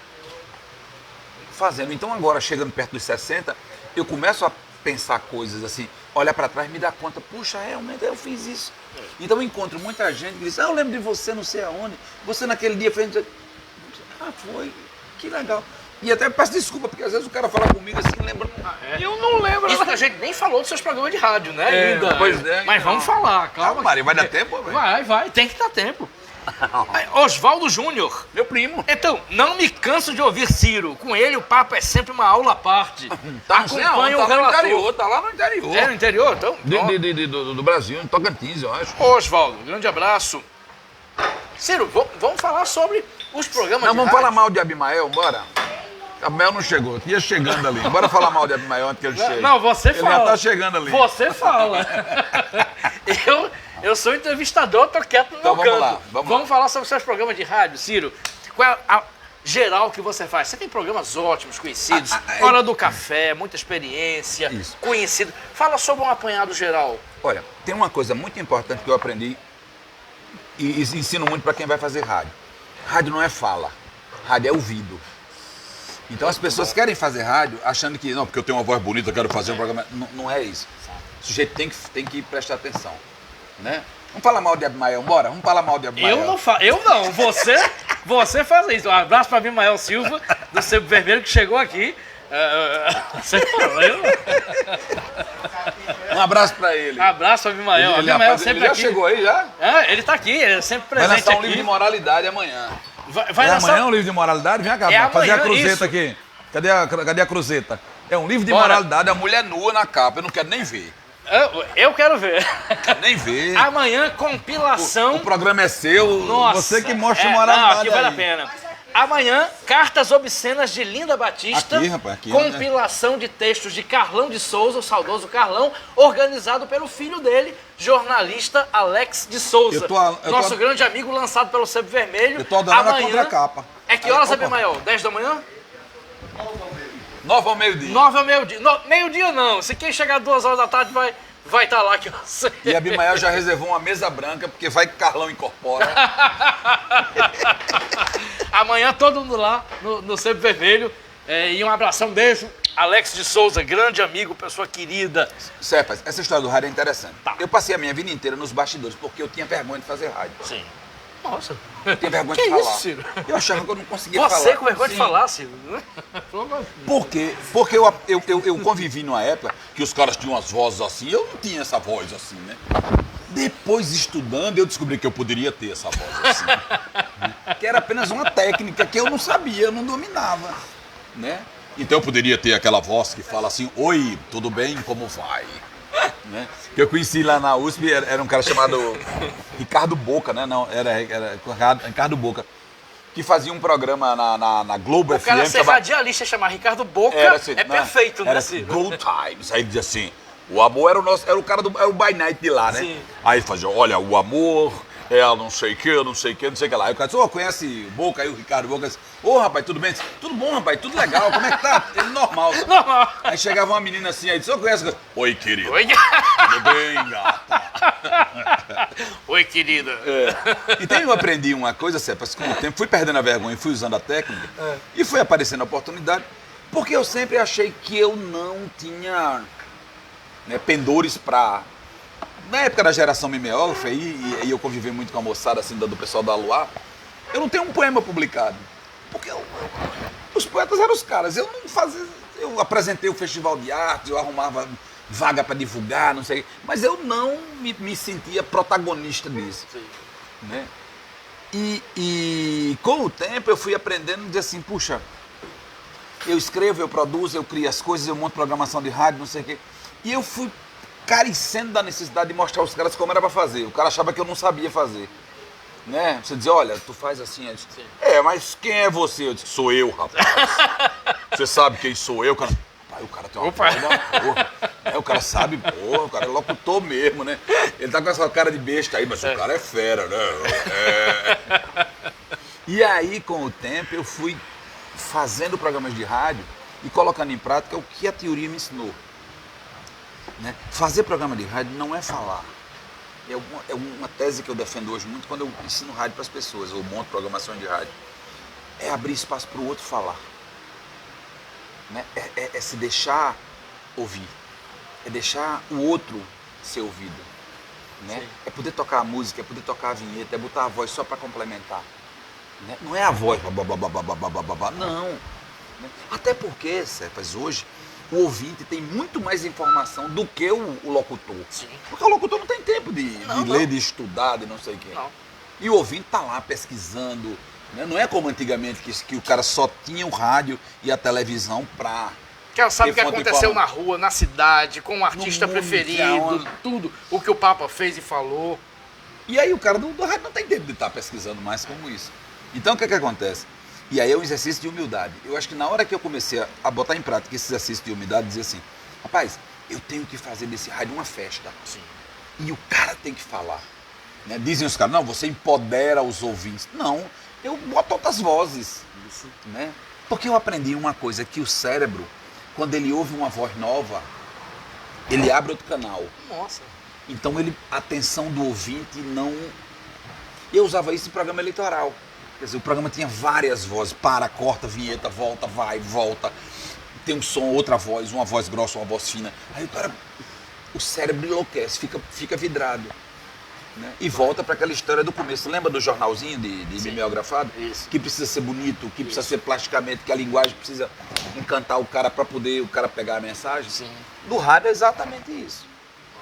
fazendo. Então agora, chegando perto dos 60, eu começo a pensar coisas assim, olhar pra trás e me dar conta, puxa, realmente eu fiz isso. Então eu encontro muita gente que diz, eu lembro de você não sei aonde, você naquele dia fez... foi, que legal. E até peço desculpa, porque às vezes o cara fala comigo assim, lembra... Eu não lembro. Isso que a gente nem falou dos seus programas de rádio, né, ainda. Pois é. Mas vamos falar, calma. Maria, vai dar tempo? Vai, tem que dar tempo. Oswaldo Júnior. Meu primo. Então, não me canso de ouvir Ciro. Com ele o papo é sempre uma aula à parte. Acompanha o relator. Tá lá no interior. É no interior? Então, do Brasil, em Tocantins, eu acho. Oswaldo, grande abraço. Ciro, vamos falar sobre os programas Não, de vamos rádio. falar mal de Abimael, bora. Abimael não chegou, ia chegando ali. Bora falar mal de Abimael antes que ele chegue. Não, você ele fala. Ele já tá chegando ali. Você fala. Eu sou entrevistador, tô quieto no então, meu canto. Vamos falar sobre os seus programas de rádio, Ciro. Qual é a geral que você faz? Você tem programas ótimos, conhecidos. Hora do Café, muita experiência, isso. Conhecido. Fala sobre um apanhado geral. Olha, tem uma coisa muito importante que eu aprendi e ensino muito para quem vai fazer rádio. Rádio não é fala, rádio é ouvido. Então as pessoas querem fazer rádio achando que, não, porque eu tenho uma voz bonita, eu quero fazer um programa. Não é isso. O sujeito tem que prestar atenção. Né? Vamos falar mal de Abimael, bora? Vamos falar mal de Abimael. Eu não. Você faz isso. Um abraço para Abimael Silva, do Sebo Vermelho, que chegou aqui. Você falou, Um abraço para ele. Abraço para Abimael. Abimael sempre ele já aqui. chegou aí, já? Ele tá aqui, ele é sempre presente. Vai lançar um aqui. livro de moralidade amanhã. Vai lançar... amanhã um livro de moralidade? Vem cá, fazer a cruzeta isso. Aqui. Cadê a cruzeta? É um livro de moralidade, a mulher nua na capa, eu não quero nem ver. Eu quero ver. Nem ver. Amanhã, compilação. O programa é seu, Nossa, você que mostra moralidade. Não, aqui vale a pena. Amanhã, cartas obscenas de Linda Batista. Aqui, rapaz, aqui. Compilação de textos de Carlão de Souza, o saudoso Carlão, organizado pelo filho dele, jornalista Alex de Souza. Nosso grande amigo, lançado pelo Sebo Vermelho. Eu tô adorando a contracapa. É que horas, Abimael? 10 da manhã? 9 ao meio-dia. 9 ao meio-dia. Meio-dia não. Se quem chegar 2 horas da tarde vai estar lá. E a Abimael já reservou uma mesa branca, porque vai que Carlão incorpora. Amanhã todo mundo lá no Sebo Vermelho. E um abração, um beijo. Alex de Souza, grande amigo, pessoa querida. Cepas, essa história do rádio é interessante. Tá. Eu passei a minha vida inteira nos bastidores, porque eu tinha vergonha de fazer rádio. Sim. Nossa. Eu tinha vergonha de falar. Isso, Ciro? Eu achava que eu não conseguia falar. Você com vergonha de falar, Ciro? Por quê? Porque eu convivi numa época que os caras tinham as vozes assim, eu não tinha essa voz assim, né? Depois, estudando, eu descobri que eu poderia ter essa voz assim. Né? Que era apenas uma técnica que eu não sabia, eu não dominava, né? Então eu poderia ter aquela voz que fala assim, oi, tudo bem, como vai? Né? Que eu conheci lá na USP, era um cara chamado Ricardo Boca, né? Não, era Ricardo Boca. que fazia um programa na Globo FM. O cara ser radialista, chamar Ricardo Boca, assim, perfeito, né? Era assim, Good Times. Aí ele dizia assim, o amor era o nosso, era o cara era o by night de lá, né? Sim. Aí ele fazia, olha, o amor é não sei o que, não sei o que, não sei o que lá. Aí o cara disse, conhece Boca? Aí o Ricardo Boca disse, rapaz, tudo bem? Disse, tudo bom, rapaz, tudo legal, como é que tá? Ele normal. Normal. Aí chegava uma menina assim, aí disse, conhece? Oi, querido. Oi, Tudo bem, gata? Oi, querida. Então eu aprendi uma coisa, Cepas, com o tempo, fui perdendo a vergonha, fui usando a técnica e foi aparecendo a oportunidade, porque eu sempre achei que eu não tinha pendores pra... Na época da geração mimeógrafa, e eu convivi muito com a moçada assim, do pessoal da Luar, eu não tenho um poema publicado, porque os poetas eram os caras, eu não fazia... Eu apresentei o festival de arte, eu arrumava vaga para divulgar, não sei, mas eu não me sentia protagonista disso. Sim. Né? E com o tempo eu fui aprendendo a dizer assim, puxa, eu escrevo, eu produzo, eu crio as coisas, eu monto programação de rádio, não sei o quê. E eu fui carecendo da necessidade de mostrar aos caras como era para fazer. O cara achava que eu não sabia fazer. Né? Você dizia, olha, tu faz assim. Eu disse, mas quem é você? Eu disse, sou eu, rapaz. Você sabe quem sou eu? Cara, o cara tem uma voz da porra. O cara sabe, porra, o cara é locutor mesmo, né? Ele tá com essa cara de besta aí, mas o cara é fera, né? E aí, com o tempo, eu fui fazendo programas de rádio e colocando em prática o que a teoria me ensinou. Né? Fazer programa de rádio não é falar. É uma tese que eu defendo hoje muito quando eu ensino rádio para as pessoas, eu monto programação de rádio. É abrir espaço para o outro falar. Né? É se deixar ouvir. É deixar o outro ser ouvido. Né? É poder tocar a música, é poder tocar a vinheta, é botar a voz só para complementar. Né? Não é a voz, não. Né? Até porque, Cepas, hoje, o ouvinte tem muito mais informação do que o locutor. Sim. Porque o locutor não tem tempo de ler, de estudar, de não sei o quê. Não. E o ouvinte está lá pesquisando. Né? Não é como antigamente que o cara só tinha o rádio e a televisão para... Que ela sabe o que aconteceu na rua, na cidade, com o artista preferido, tudo o que o Papa fez e falou. E aí o cara do rádio não tem tempo de estar pesquisando mais como isso. Então o que acontece? E aí é um exercício de humildade. Eu acho que na hora que eu comecei a botar em prática esse exercício de humildade, dizer assim, rapaz, eu tenho que fazer desse rádio uma festa. Sim. E o cara tem que falar. Né? Dizem os caras, não, você empodera os ouvintes. Não, eu boto outras vozes. Isso. Né? Porque eu aprendi uma coisa, que o cérebro, quando ele ouve uma voz nova, ele abre outro canal. Nossa. Então a atenção do ouvinte não... Eu usava isso em programa eleitoral. Quer dizer, o programa tinha várias vozes, para, corta, vinheta, volta, vai, volta. Tem um som, outra voz, uma voz grossa, uma voz fina. Aí o cérebro enlouquece, fica vidrado. Né? E volta para aquela história do começo. Lembra do jornalzinho de mimeografado? Isso. Que precisa ser bonito, que precisa ser plasticamente, que a linguagem precisa encantar o cara para poder o cara pegar a mensagem? Sim. No rádio é exatamente isso.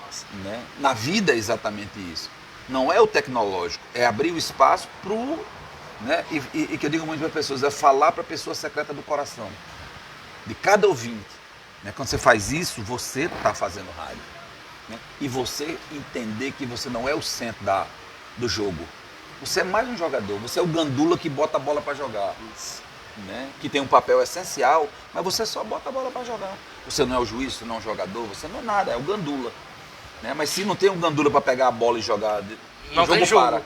Nossa. Né? Na vida é exatamente isso. Não é o tecnológico, é abrir o espaço para o... Né? E que eu digo muito para as pessoas, é falar para a pessoa secreta do coração, de cada ouvinte. Né? Quando você faz isso, você está fazendo rádio. Né? E você entender que você não é o centro do jogo. Você é mais um jogador, você é o gandula que bota a bola para jogar. Isso. Né? Que tem um papel essencial, mas você só bota a bola para jogar. Você não é o juiz, você não é um jogador, você não é nada, é o gandula. Né? Mas se não tem um gandula para pegar a bola e jogar, não tem jogo. Para.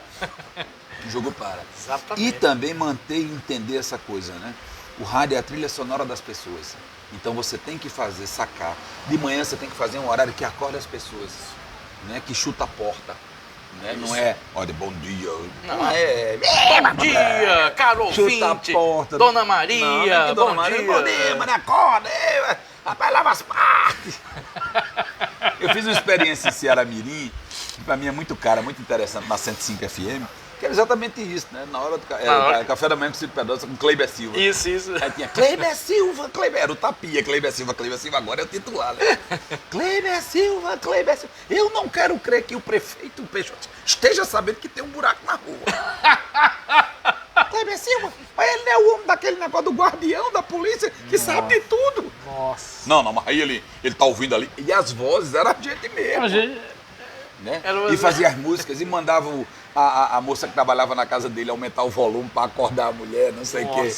O jogo para. Exatamente. E também manter e entender essa coisa, né? O rádio é a trilha sonora das pessoas. Então você tem que fazer, sacar. De manhã você tem que fazer um horário que acorda as pessoas, né? Que chuta a porta. Né? Não é, olha, bom dia. Não é. Bom dia, caro ouvinte. Chuta a porta. Dona Maria, Dona bom Maria. dia. Bom dia, Maria, acorda. Rapaz, lava as partes. Eu fiz uma experiência em Ceará Mirim, que pra mim é muito cara, muito interessante, na 105 FM. Que era exatamente isso, né? Na hora do café da manhã com o Ciro Pedrosa, com Kleiber Silva. Isso. Aí tinha Kleiber Silva, era o Tapia, Kleiber Silva, agora é o titular, né? Kleiber Silva. Eu não quero crer que o prefeito Peixoto esteja sabendo que tem um buraco na rua. Kleiber Silva, mas ele não é o homem daquele negócio do guardião da polícia que sabe de tudo. Nossa. Não, mas aí ele tá ouvindo ali. E as vozes eram a gente mesmo. A gente... Né? Era uma... E fazia as músicas e mandava a moça que trabalhava na casa dele aumentar o volume para acordar a mulher, não sei o quê.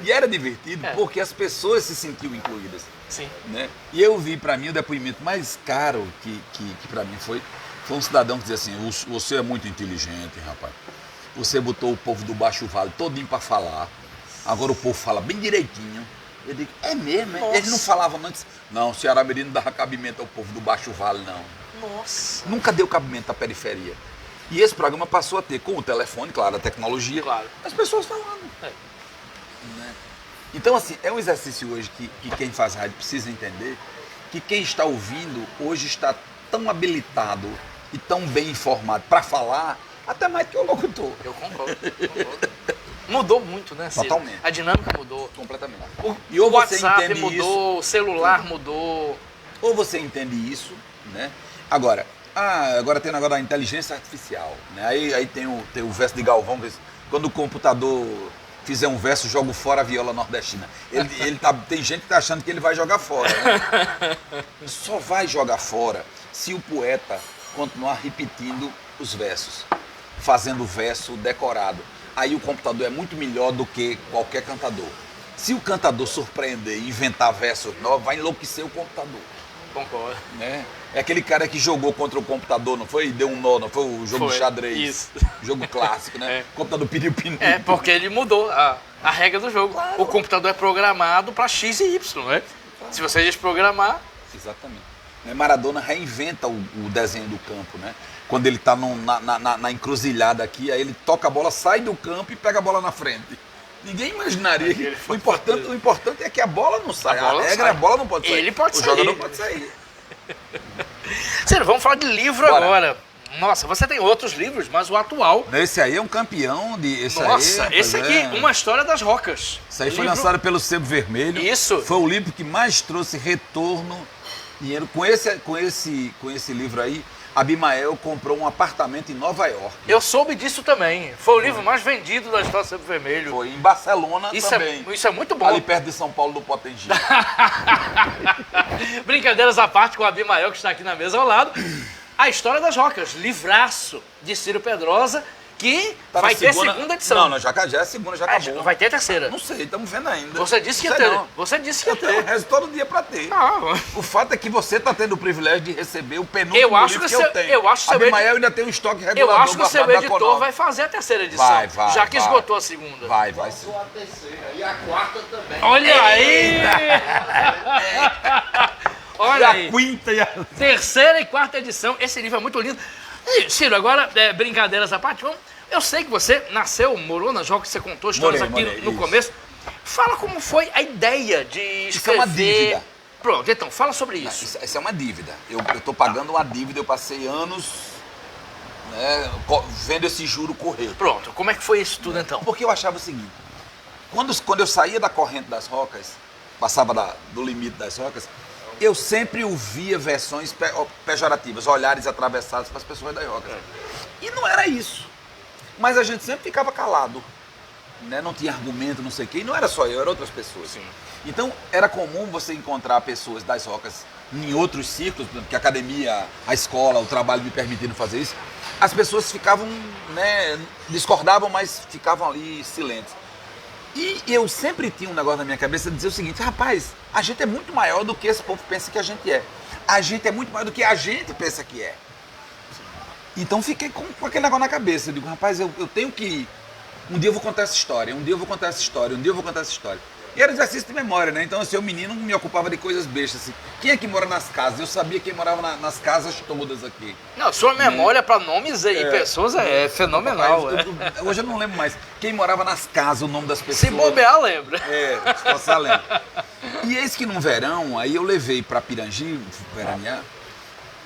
E era divertido porque as pessoas se sentiam incluídas. Sim. Né? E eu vi, para mim, o depoimento mais caro que para mim foi um cidadão que dizia assim: você é muito inteligente, rapaz. Você botou o povo do Baixo Vale todinho para falar. Agora o povo fala bem direitinho. Eu digo, é mesmo? É? Eles não falavam antes. Não, o Ceará Mirim não dava cabimento ao povo do Baixo Vale, não. Nossa. Nunca deu cabimento à periferia. E esse programa passou a ter, com o telefone, claro, a tecnologia, as pessoas falando. Né? Então, assim, é um exercício hoje que quem faz rádio precisa entender que quem está ouvindo hoje está tão habilitado e tão bem informado para falar, até mais que o locutor. Eu concordo. Mudou muito, né, Ciro? Totalmente. A dinâmica mudou. Completamente. O WhatsApp mudou, o celular mudou. Ou você entende isso, né? Agora tem agora a inteligência artificial, né? Aí tem o verso de Galvão, que diz, quando o computador fizer um verso, jogo fora a viola nordestina. Tem gente que tá achando que ele vai jogar fora, né? Só vai jogar fora se o poeta continuar repetindo os versos, fazendo verso decorado. Aí o computador é muito melhor do que qualquer cantador. Se o cantador surpreender e inventar versos novos, vai enlouquecer o computador. Concordo. Né? É aquele cara que jogou contra o computador, não foi? E deu um nó, não foi? O jogo de xadrez. Isso. Jogo clássico, né? O computador pediu pinico. É, porque ele mudou a regra do jogo. Claro. O computador é programado para X e Y, né? Claro. Se você desprogramar... Exatamente. Maradona reinventa o desenho do campo, né? Quando ele está na encruzilhada aqui, aí ele toca a bola, sai do campo e pega a bola na frente. Ninguém imaginaria que o importante é que a bola não sai. A regra é a bola não pode sair. Ele pode sair. O jogador pode sair. Ciro, vamos falar de livro agora. Nossa, você tem outros livros, mas o atual... Esse aí é um campeão de... Esse aqui, Uma História das Rocas. Isso aí foi lançado pelo Sebo Vermelho. Isso. Foi o livro que mais trouxe retorno, dinheiro. Com esse livro aí, Abimael comprou um apartamento em Nova York. Eu soube disso também. Foi o livro mais vendido da história do Sebo Vermelho. Foi em Barcelona também. Isso é muito bom. Ali perto de São Paulo do Potengi. Brincadeiras à parte com o Abimael, que está aqui na mesa ao lado. A História das Rocas, livraço de Ciro Pedrosa, que vai ter segunda edição. Não, já é a segunda, já acabou. Vai ter a terceira. Não sei, estamos vendo ainda. Você disse que ia ter. Você disse que ia ter. Rezo todo dia para ter. O fato é que você está tendo o privilégio de receber o penúltimo livro que eu tenho. Abimael ainda tem um estoque regulador. Eu acho que o seu editor vai fazer a terceira edição. Vai, já que esgotou a segunda. Vai. Só a terceira. E a quarta também. Olha aí! Olha aí. A quinta e a... Terceira e quarta edição. Esse livro é muito lindo. E, Ciro, agora, brincadeiras à parte, eu sei que você morou nas Rocas, você contou histórias morei, no começo. Fala como foi a ideia de escrever... Isso é uma dívida. Pronto, então, fala sobre isso. Isso é uma dívida. Eu estou pagando uma dívida, eu passei anos, né, vendo esse juro correr. Pronto, como é que foi isso tudo então? Porque eu achava o seguinte, quando eu saía da corrente das rocas, passava do limite das rocas, eu sempre ouvia versões pejorativas, olhares atravessados para as pessoas das rocas. E não era isso. Mas a gente sempre ficava calado. Né? Não tinha argumento, não sei o quê. E não era só eu, eram outras pessoas. Sim. Então, era comum você encontrar pessoas das rocas em outros círculos, porque a academia, a escola, o trabalho me permitindo fazer isso. As pessoas ficavam, né, discordavam, mas ficavam ali silentes. E eu sempre tinha um negócio na minha cabeça de dizer o seguinte: rapaz, a gente é muito maior do que esse povo pensa que a gente é. A gente é muito maior do que a gente pensa que é. Então fiquei com aquele negócio na cabeça. Eu digo, rapaz, eu tenho que... Um dia eu vou contar essa história, um dia eu vou contar essa história, um dia eu vou contar essa história. E era exercício de memória, né? Então, assim, o menino me ocupava de coisas bestas, assim. Quem é que mora nas casas? Eu sabia quem morava nas casas todas aqui. Não, sua memória para nomes e pessoas é fenomenal. Hoje eu não lembro mais. Quem morava nas casas, o nome das pessoas. Se bobear, lembra. Se passar, lembra. E eis que num verão, aí eu levei para Pirangi, veranear,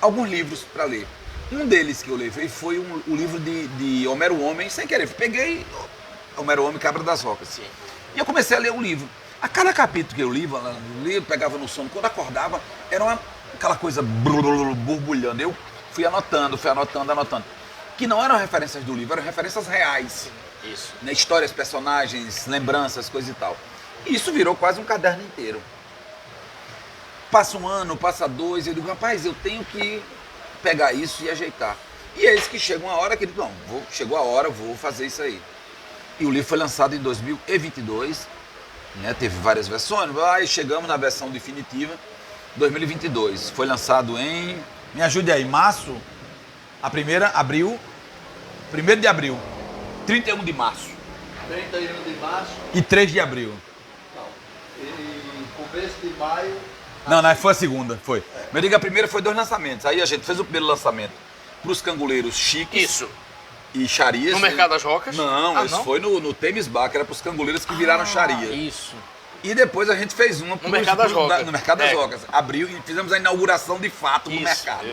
alguns livros para ler. Um deles que eu levei foi o livro de Homero Homem, sem querer. Peguei Homero Homem, Cabra das Rocas. Sim. E eu comecei a ler o livro. A cada capítulo que eu lia, pegava no sono. Quando acordava, era aquela coisa borbulhando. Eu fui anotando. Que não eram referências do livro, eram referências reais. Isso. Né? Histórias, personagens, lembranças, coisa e tal. E isso virou quase um caderno inteiro. Passa um ano, passa dois, eu digo, rapaz, eu tenho que pegar isso e ajeitar. E eis que chega uma hora que ele diz, não, chegou a hora, vou fazer isso aí. E o livro foi lançado em 2022, né? Teve várias versões, aí chegamos na versão definitiva, 2022. Foi lançado em, me ajude aí, março, a primeira, abril, 1º de abril, 31 de março 31 de março, e 3 de abril. não. E começo de maio, Não, foi a segunda, foi. Eu digo, a primeira foi 2 lançamentos, aí a gente fez o primeiro lançamento para os canguleiros chiques. Isso. E Xarias. No Mercado das Rocas? Não, isso não? foi no Temis Bar, que era para os canguleiros que viraram Xaria. Isso. E depois a gente fez uma No Mercado das Rocas. No Mercado das É. Rocas. Abriu e fizemos a inauguração de fato do Isso. mercado.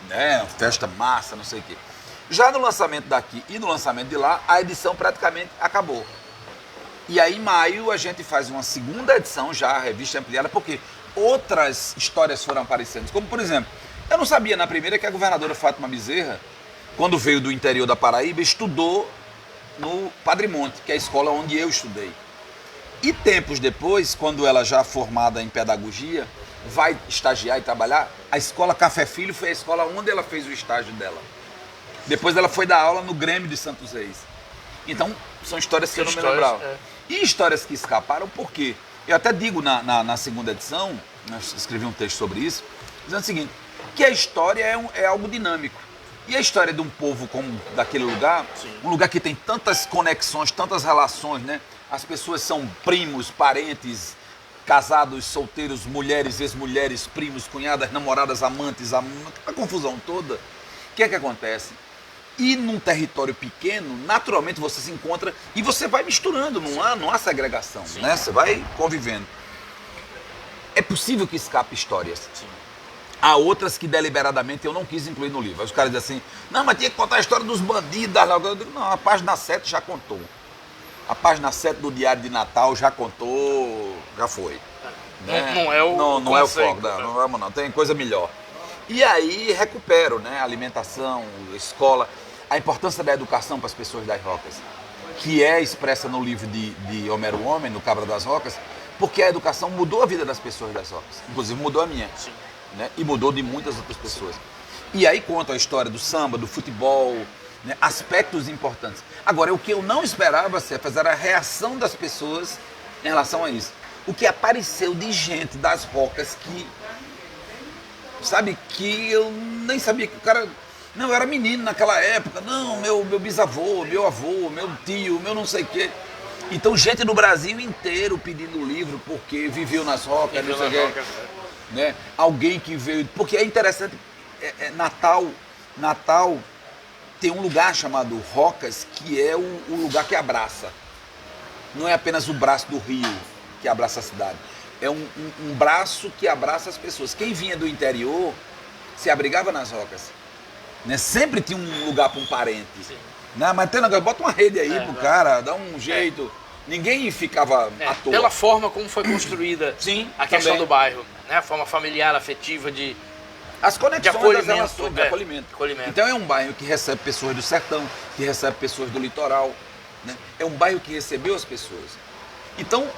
Né? Festa massa, não sei o quê. Já no lançamento daqui e no lançamento de lá, a edição praticamente acabou. E aí em maio a gente faz uma segunda edição já, a revista ampliada, porque outras histórias foram aparecendo. Como por exemplo, eu não sabia na primeira que a governadora Fátima Bezerra, quando veio do interior da Paraíba, estudou no Padre Monte, que é a escola onde eu estudei. E tempos depois, quando ela já formada em pedagogia, vai estagiar e trabalhar, a escola Café Filho foi a escola onde ela fez o estágio dela. Depois ela foi dar aula no Grêmio de Santos Reis. Então, são histórias que eu não me lembrava. E histórias que escaparam, por quê? Eu até digo na segunda edição, eu escrevi um texto sobre isso, dizendo o seguinte, que a história é algo dinâmico. E a história de um povo como daquele lugar, um lugar que tem tantas conexões, tantas relações, né? As pessoas são primos, parentes, casados, solteiros, mulheres, ex-mulheres, primos, cunhadas, namoradas, amantes, a confusão toda. O que é que acontece? E num território pequeno, naturalmente você se encontra e você vai misturando, não há segregação, né? Você vai convivendo. É possível que escape histórias. Sim. Há outras que deliberadamente eu não quis incluir no livro. Aí os caras dizem assim, não, mas tinha que contar a história dos bandidos. Eu digo, não, a página 7 já contou. A página 7 do Diário de Natal já contou, já foi. Né? Não é o Não é o conceito, foco, não, vamos não, tem coisa melhor. E aí recupero, né? Alimentação, escola, a importância da educação para as pessoas das Rocas, que é expressa no livro de Homero Homem, no Cabra das Rocas, porque a educação mudou a vida das pessoas das Rocas, inclusive mudou a minha. Sim. Né? E mudou de muitas outras pessoas. E aí conta a história do samba, do futebol, né? Aspectos importantes. Agora, o que eu não esperava, Cefas, era a reação das pessoas em relação a isso. O que apareceu de gente das Rocas que, sabe, que eu nem sabia que o cara... Não, eu era menino naquela época. Não, meu bisavô, meu avô, meu tio, meu não sei o quê. Então, gente do Brasil inteiro pedindo o livro porque viveu nas Rocas, não sei o quê. Né? Alguém que veio... Porque é interessante, Natal tem um lugar chamado Rocas, que é o lugar que abraça. Não é apenas o braço do rio que abraça a cidade. É um braço que abraça as pessoas. Quem vinha do interior se abrigava nas Rocas. Né? Sempre tinha um lugar para um parente. Né? Mas tem negócio, bota uma rede aí pro cara, dá um jeito. Ninguém ficava à toa. Pela forma como foi construída a questão também. do bairro, né? A forma familiar, afetiva de... As conexões de acolhimento, das relações, de é, acolhimento. acolhimento. Então é um bairro que recebe pessoas do sertão, que recebe pessoas do litoral. Né? É um bairro que recebeu as pessoas. Então,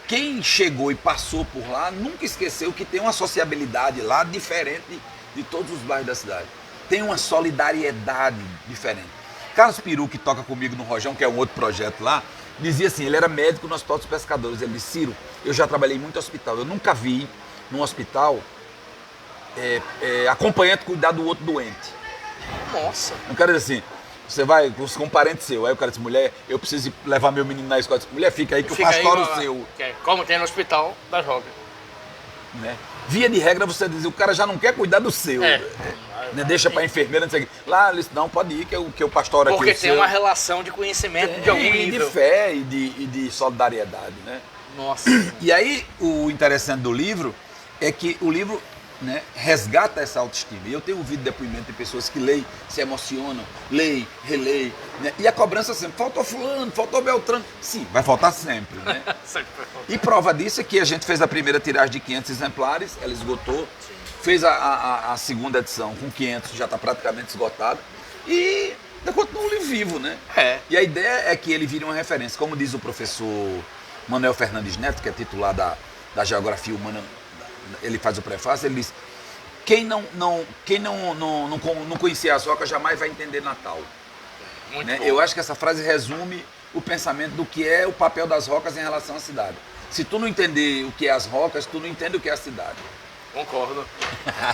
quem chegou e passou por lá nunca esqueceu que tem uma sociabilidade lá diferente de todos os bairros da cidade. Tem uma solidariedade diferente. Carlos Peru, que toca comigo no Rojão, que é um outro projeto lá, dizia assim, ele era médico no Hospital dos Pescadores. Ele disse, Ciro, eu já trabalhei em muito hospital, eu nunca vi num hospital acompanhante cuidar do outro doente. Nossa. O cara diz assim, você vai com um parente seu, aí o cara diz, mulher, eu preciso levar meu menino na escola. Mulher, fica aí que eu pastoro o seu. Que é como tem no Hospital das Rocas. Né? Via de regra, você diz, o cara já não quer cuidar do seu. Né? Deixa pra enfermeira, não sei o quê. Lá, eles não, pode ir, que eu pastoro aqui o Porque seu. tem uma relação de conhecimento de algum nível. De fé e de solidariedade, né? Nossa. E aí, o interessante do livro é que o livro, né, resgata essa autoestima. E eu tenho ouvido depoimento de pessoas que leem, se emocionam, leem, releem, né? E a cobrança sempre, faltou fulano, faltou Beltrano. Sim, vai faltar sempre, né? E prova disso é que a gente fez a primeira tiragem de 500 exemplares, ela esgotou. Sim. Fez a segunda edição com 500, já está praticamente esgotada. E ainda continua um livro vivo, né? E a ideia é que ele vire uma referência. Como diz o professor Manuel Fernandes Neto, que é titular da Geografia Humana, ele faz o prefácio, ele diz, não conhecer as rocas jamais vai entender Natal. Muito Né? bom. Eu acho que essa frase resume o pensamento do que é o papel das rocas em relação à cidade. Se tu não entender o que é as rocas, tu não entende o que é a cidade. Concordo.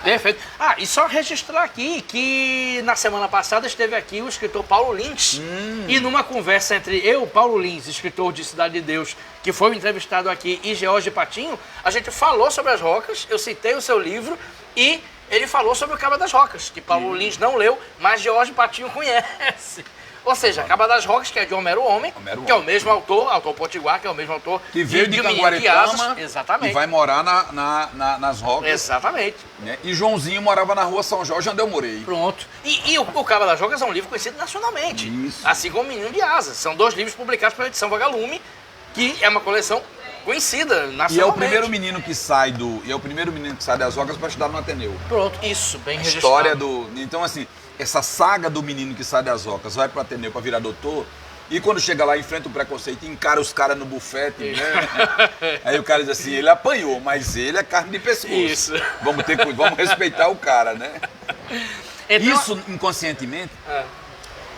Perfeito. Ah, e só registrar aqui que na semana passada esteve aqui o escritor Paulo Lins. E numa conversa entre eu, Paulo Lins, escritor de Cidade de Deus, que foi entrevistado aqui, e George Patinho, a gente falou sobre as rocas, eu citei o seu livro e ele falou sobre o Cabo das Rocas, que Paulo Lins não leu, mas George Patinho conhece. Ou seja, Cabo das Rocas, que é de Homero Homem, que é o mesmo autor Potiguar, que é o mesmo autor Que veio de O Menino de Asas. Canguaretama Exatamente. e vai morar nas rocas. Exatamente. Né? E Joãozinho morava na rua São Jorge, onde eu morei. Pronto. E o Cabo das Rocas é um livro conhecido nacionalmente. Isso. Assim como O Menino de Asas. São 2 livros publicados pela edição Vagalume, que é uma coleção conhecida nacionalmente. E é o primeiro menino que sai das rocas para estudar no Ateneu. Pronto, isso, bem A registrado. história do... Então, assim, essa saga do menino que sai das rocas, vai para o Ateneu para virar doutor, e quando chega lá, enfrenta o preconceito, encara os caras no bufete, né? Aí o cara diz assim, ele apanhou, mas ele é carne de pescoço. Isso. Vamos respeitar o cara, né? Então, Isso, inconscientemente,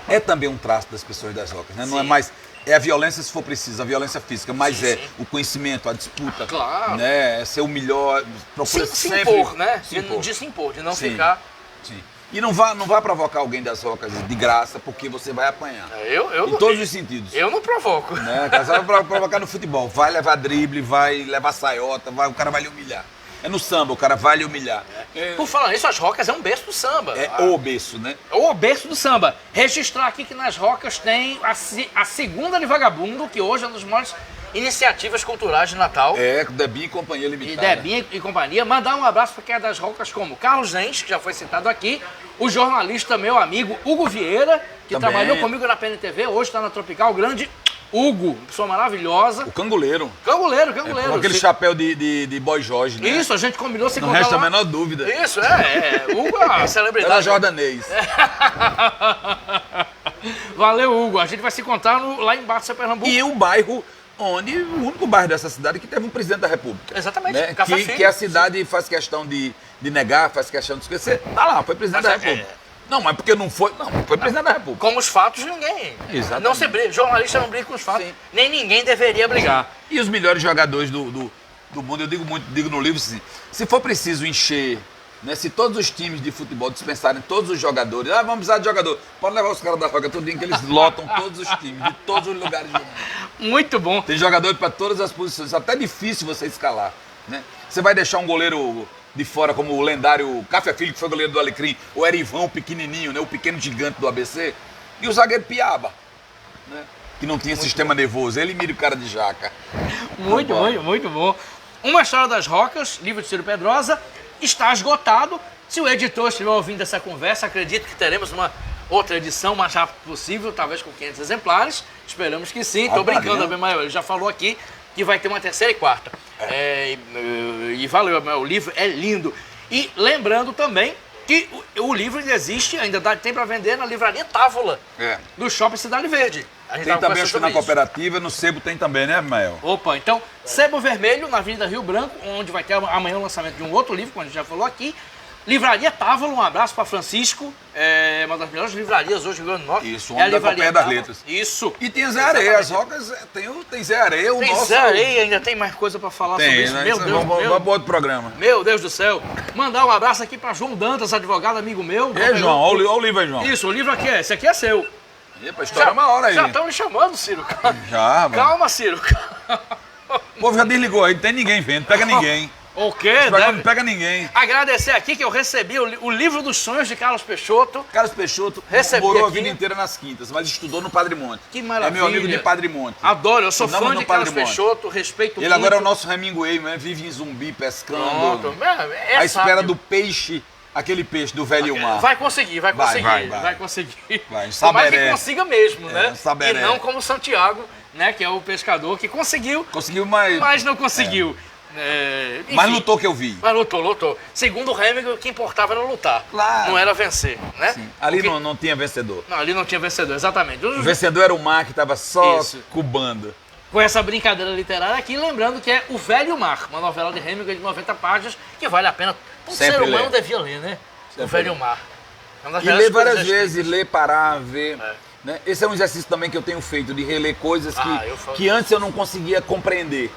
é também um traço das pessoas das rocas, né? Não é mais... É a violência, se for preciso, a violência física, mas Sim, é sim. o conhecimento, a disputa, Claro. né? É ser o melhor, procura se sempre... impor, né? Se impor. De se impor, de não Sim. ficar... Sim. E não vá provocar alguém das rocas de graça, porque você vai apanhar. Em todos os sentidos. Eu não provoco. Né? Você vai provocar no futebol, vai levar drible, vai levar saiota, o cara vai lhe humilhar. É no samba, o cara vai lhe humilhar. Por falar nisso, as Rocas é um berço do samba. É o berço, né? O berço do samba. Registrar aqui que nas Rocas tem a Segunda de Vagabundo, que hoje é uma das maiores iniciativas culturais de Natal. É, Debinha e Companhia E Limitada. Debinha e companhia. Mandar um abraço para quem é das Rocas, como Carlos Zenz, que já foi citado aqui, o jornalista, meu amigo Hugo Vieira, que Também. trabalhou comigo na PNTV, hoje está na Tropical, grande Hugo, pessoa maravilhosa. O canguleiro. Canguleiro. Com aquele chapéu de Boy Jorge, né? Isso, a gente combinou se Não encontrar resta a lá. menor dúvida. Isso, Hugo é uma celebridade. Era jordanês. Valeu, Hugo. A gente vai se encontrar lá em Barça, Pernambuco. E o bairro o único bairro dessa cidade que teve um presidente da República. Exatamente. Né? Café Filho. Que a cidade faz questão de negar, faz questão de esquecer. Tá lá, foi presidente Mas da República. Não, mas porque não foi. Não, foi presidente da República. Com os fatos, ninguém. Exatamente. Não se briga. Jornalista não briga com os fatos. Sim. Nem ninguém deveria brigar. E os melhores jogadores do mundo, eu digo no livro assim, se for preciso encher, né, se todos os times de futebol dispensarem todos os jogadores, vamos precisar de jogador, pode levar os caras da Roca tudinho que eles lotam todos os times, de todos os lugares do mundo. Muito bom. Tem jogador para todas as posições, até difícil você escalar, né? Você vai deixar um goleiro de fora como o lendário Café Filho, que foi goleiro do Alecrim, o Erivão, pequenininho, né, o pequeno gigante do ABC, e o zagueiro Piaba, né, que não tinha sistema nervoso, ele mira o cara de jaca. Muito bom. Uma História das Rocas, livro de Ciro Pedrosa, está esgotado. Se o editor estiver ouvindo essa conversa, acredito que teremos uma outra edição o mais rápido possível, talvez com 500 exemplares. Esperamos que sim. Estou brincando, Abimael. Ele já falou aqui que vai ter uma terceira e quarta. E valeu, Abimael. O livro é lindo. E lembrando também que o livro ainda existe, tem para vender na livraria Távola, do Shopping Cidade Verde. Tem também, acho que na cooperativa, no Sebo tem também, né, Mael? Opa, então, Sebo Vermelho, na Avenida Rio Branco, onde vai ter amanhã o lançamento de um outro livro, como a gente já falou aqui. Livraria Távola, um abraço para Francisco, uma das melhores livrarias hoje do Rio Grande do Norte. Isso, homem da Companhia das Letras. Isso. E tem Zé Areia, as Rocas, tem Zé Areia, Tem nosso... Zé Areia, ainda tem mais coisa para falar sobre isso. Né? Meu Deus, vamos para outro programa. Meu Deus do céu. Mandar um abraço aqui para João Dantas, advogado, amigo meu. João, olha o livro aí, João. Isso, o livro aqui esse aqui é seu. Epa, história uma hora aí. Já estão me chamando, Ciro. Já, mano. Calma, Ciro. O povo já desligou aí, não tem ninguém vendo, pega ninguém. O quê? Não pega ninguém. Agradecer aqui que eu recebi o livro dos sonhos de Carlos Peixoto. Carlos Peixoto Recebi morou aqui. a vida inteira nas Quintas, mas estudou no Padre Monte. Que maravilha. É meu amigo de Padre Monte. Adoro, eu sou Estudamos fã no de Carlos Padre Monte. Peixoto, respeito muito. Ele agora é o nosso Hemingway, né? Vive em Zumbi, pescando. Pronto. À espera do peixe, aquele peixe do velho mar. Vai conseguir. Vai conseguir. Vai, em Tomara que Saberé. consiga mesmo, né? em Saberé. E não como Santiago, né? Que é o pescador que conseguiu, Conseguiu, mas... mas não conseguiu. Enfim. Mas lutou que eu vi. Mas lutou. Segundo o Hemingway, o que importava era lutar. Claro. Não era vencer, né? Sim. Ali não tinha vencedor. Não, ali não tinha vencedor, exatamente. O vencedor era o mar que estava só Isso. cubando. Com essa brincadeira literária aqui, lembrando que é O Velho Mar, uma novela de Hemingway de 90 páginas, que vale a pena Todo Sempre ser humano lê. devia ler, né? O Sempre Velho lê. Mar. É uma das E melhores ler várias coisas vezes, escritas. ler, parar, ver. É. Né? Esse é um exercício também que eu tenho feito, de reler coisas Eu faço que antes eu não conseguia compreender.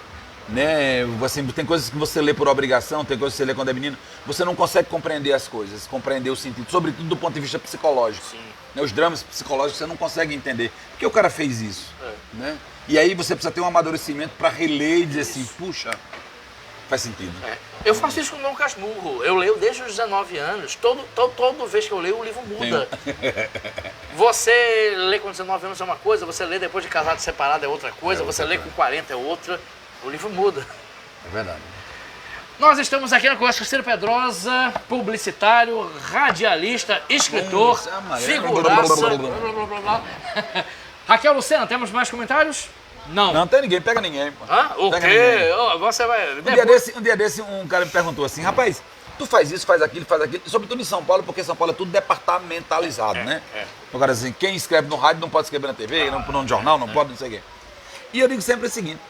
Né? Assim, tem coisas que você lê por obrigação, tem coisas que você lê quando é menino, você não consegue compreender as coisas, compreender o sentido, sobretudo do ponto de vista psicológico. Sim. Né? Os dramas psicológicos você não consegue entender. Por que o cara fez isso? É. Né? E aí você precisa ter um amadurecimento para reler e dizer assim, puxa, faz sentido. É. Eu faço isso com o Dom Casmurro. Eu leio desde os 19 anos. Toda vez que eu leio, o livro muda. Você lê com 19 anos é uma coisa, você lê depois de casado separado é outra coisa, você lê com 40 é outra. O livro muda. É verdade. Nós estamos aqui na conversa com Ciro Pedrosa, publicitário, radialista, escritor, Nossa, Maria. figuraça. Raquel Lucena, temos mais comentários? Não tem ninguém, pega ninguém. Pô. Hã? O Pega quê? ninguém. Oh, você vai... Um dia desse, um cara me perguntou assim, rapaz, tu faz isso, faz aquilo, sobretudo em São Paulo, porque São Paulo é tudo departamentalizado, né? O cara assim, quem escreve no rádio não pode escrever na TV, não no jornal, não pode, não sei o quê. E eu digo sempre o seguinte,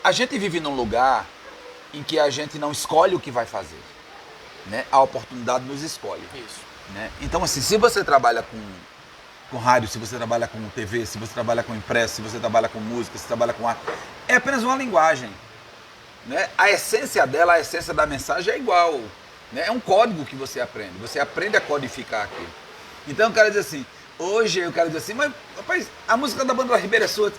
a gente vive num lugar em que a gente não escolhe o que vai fazer, né? A oportunidade nos escolhe. Isso. Né? Então assim, se você trabalha com rádio, se você trabalha com TV, se você trabalha com impresso, se você trabalha com música, se você trabalha com arte, é apenas uma linguagem. Né? A essência dela, a essência da mensagem é igual. Né? É um código que você aprende a codificar aquilo. Então eu quero dizer assim, hoje eu quero dizer assim, mas rapaz, a música da banda da Ribeira Sua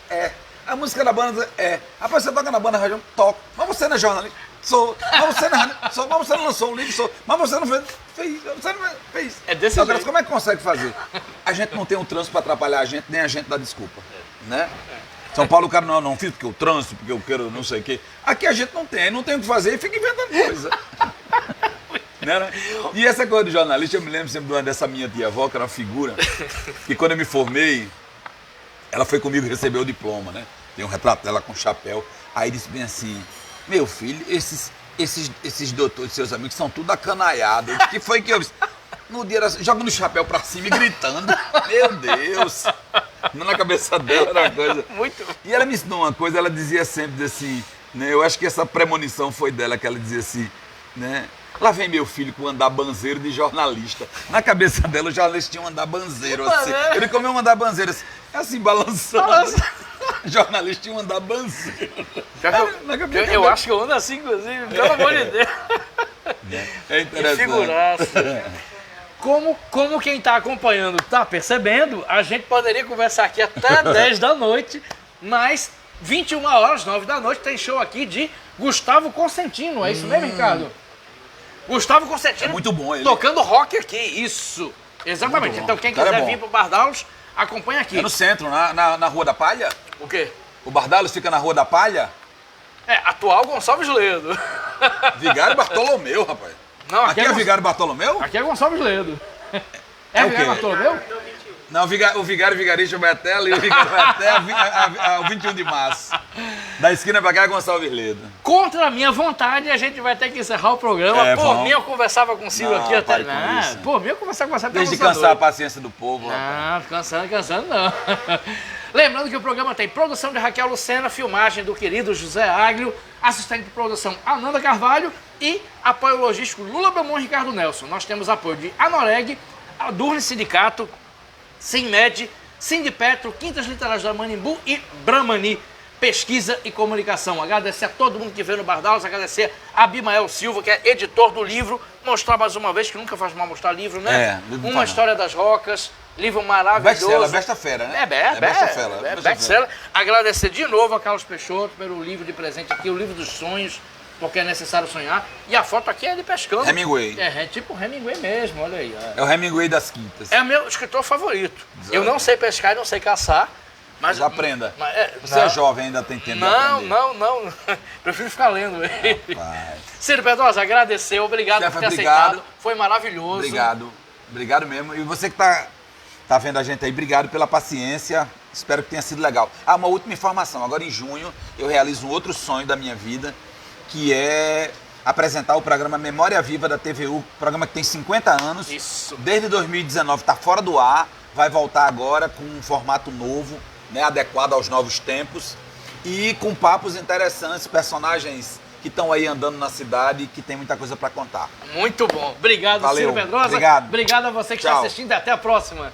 a música da banda rapaz, você toca na banda Rajão? Toco. Mas você não é jornalista? Sou. Mas você não lançou um livro? Sou. Mas você não fez. Você não fez. É desse Agora, jeito. como é que consegue fazer? A gente não tem um trânsito para atrapalhar a gente, nem a gente dá desculpa. Né? São Paulo o cara não fiz porque eu trânsito, porque eu quero não sei o quê. Aqui a gente não tem o que fazer e fica inventando coisa. Né? E essa coisa de jornalista, eu me lembro sempre dessa minha tia-avó, que era uma figura, que quando eu me formei, ela foi comigo receber o diploma, né? Tem um retrato dela com chapéu. Aí disse bem assim, meu filho, esses doutores, seus amigos, são tudo acanaiados. O que foi que eu... No dia era jogando o chapéu pra cima e gritando. Meu Deus! Na cabeça dela era uma coisa... Muito. E ela me ensinou uma coisa, ela dizia sempre assim, né? Eu acho que essa premonição foi dela, que ela dizia assim, né? Lá vem meu filho com um andar banzeiro de jornalista. Na cabeça dela, o jornalista tinha um andar banzeiro, assim. Ele comeu um andar banzeiro, assim, balançando. O jornalista tinha um andar banzeiro. Eu acho que eu ando assim, inclusive, pelo amor de Deus. É interessante. Figuraça. Como quem está acompanhando está percebendo, a gente poderia conversar aqui até 10 da noite, mas 21 horas, 9 da noite, tem show aqui de Gustavo Consentino. É isso mesmo, Ricardo? Gustavo Consentino. É muito bom ele. Tocando rock aqui, isso. Exatamente. Então quem Cara, quiser é bom. vir pro Bardalos, acompanha aqui. É no centro, na Rua da Palha? O quê? O Bardalos fica na Rua da Palha? Atual Gonçalves Ledo. Vigário Bartolomeu, rapaz. Não, Aqui é Vigário Bartolomeu? Aqui é Gonçalves Ledo. É o Vigário quê? Bartolomeu? Não, o Vigário Vigarista vai até ali, o Vigário vai até o 21 de março. Da esquina pra cá é Gonçalves Ledo. Contra a minha vontade, a gente vai ter que encerrar o programa. Por vamos. mim, eu conversava com o Ciro Não, aqui até... pare com isso. Por mim, eu conversava com você até Desde almoçar cansar a doido. paciência do povo, rapaz. Não, cansando não. Lembrando que o programa tem produção de Raquel Lucena, filmagem do querido José Aglio, assistente de produção Ananda Carvalho e apoio logístico Lula Belmont e Ricardo Nelson. Nós temos apoio de Anoreg, Adurne Sindicato, Sinmed, Sindipetro, Quintas Literárias da Manimbu e Brahmani, Pesquisa e Comunicação. Agradecer a todo mundo que veio no Bardalos, agradecer a Abimael Silva, que é editor do livro, mostrar mais uma vez, que nunca faz mal mostrar livro, né? Livro Uma História das Rocas, livro maravilhoso. Besta-feira, né? É best-seller. Agradecer de novo a Carlos Peixoto pelo livro de presente aqui, o livro dos sonhos, porque é necessário sonhar. E a foto aqui é de pescando. Hemingway. É tipo Hemingway mesmo, olha aí. É o Hemingway das quintas. É o meu escritor favorito. Eu não sei pescar e não sei caçar, mas... Mas aprenda. Você não, é jovem, ainda tem tempo de aprender. não. Prefiro ficar lendo ele. Rapaz. Ciro Pedrosa, agradecer, obrigado Stefa, por ter obrigado. aceitado. Foi maravilhoso. Obrigado mesmo. E você que tá vendo a gente aí, obrigado pela paciência. Espero que tenha sido legal. Uma última informação. Agora em junho eu realizo um outro sonho da minha vida, que é apresentar o programa Memória Viva da TVU, programa que tem 50 anos. Isso. Desde 2019 está fora do ar, vai voltar agora com um formato novo, né, adequado aos novos tempos e com papos interessantes, personagens que estão aí andando na cidade e que tem muita coisa para contar. Muito bom. Obrigado, Valeu. Ciro Pedrosa. Obrigado. Obrigado a você que está Tchau. assistindo e até a próxima.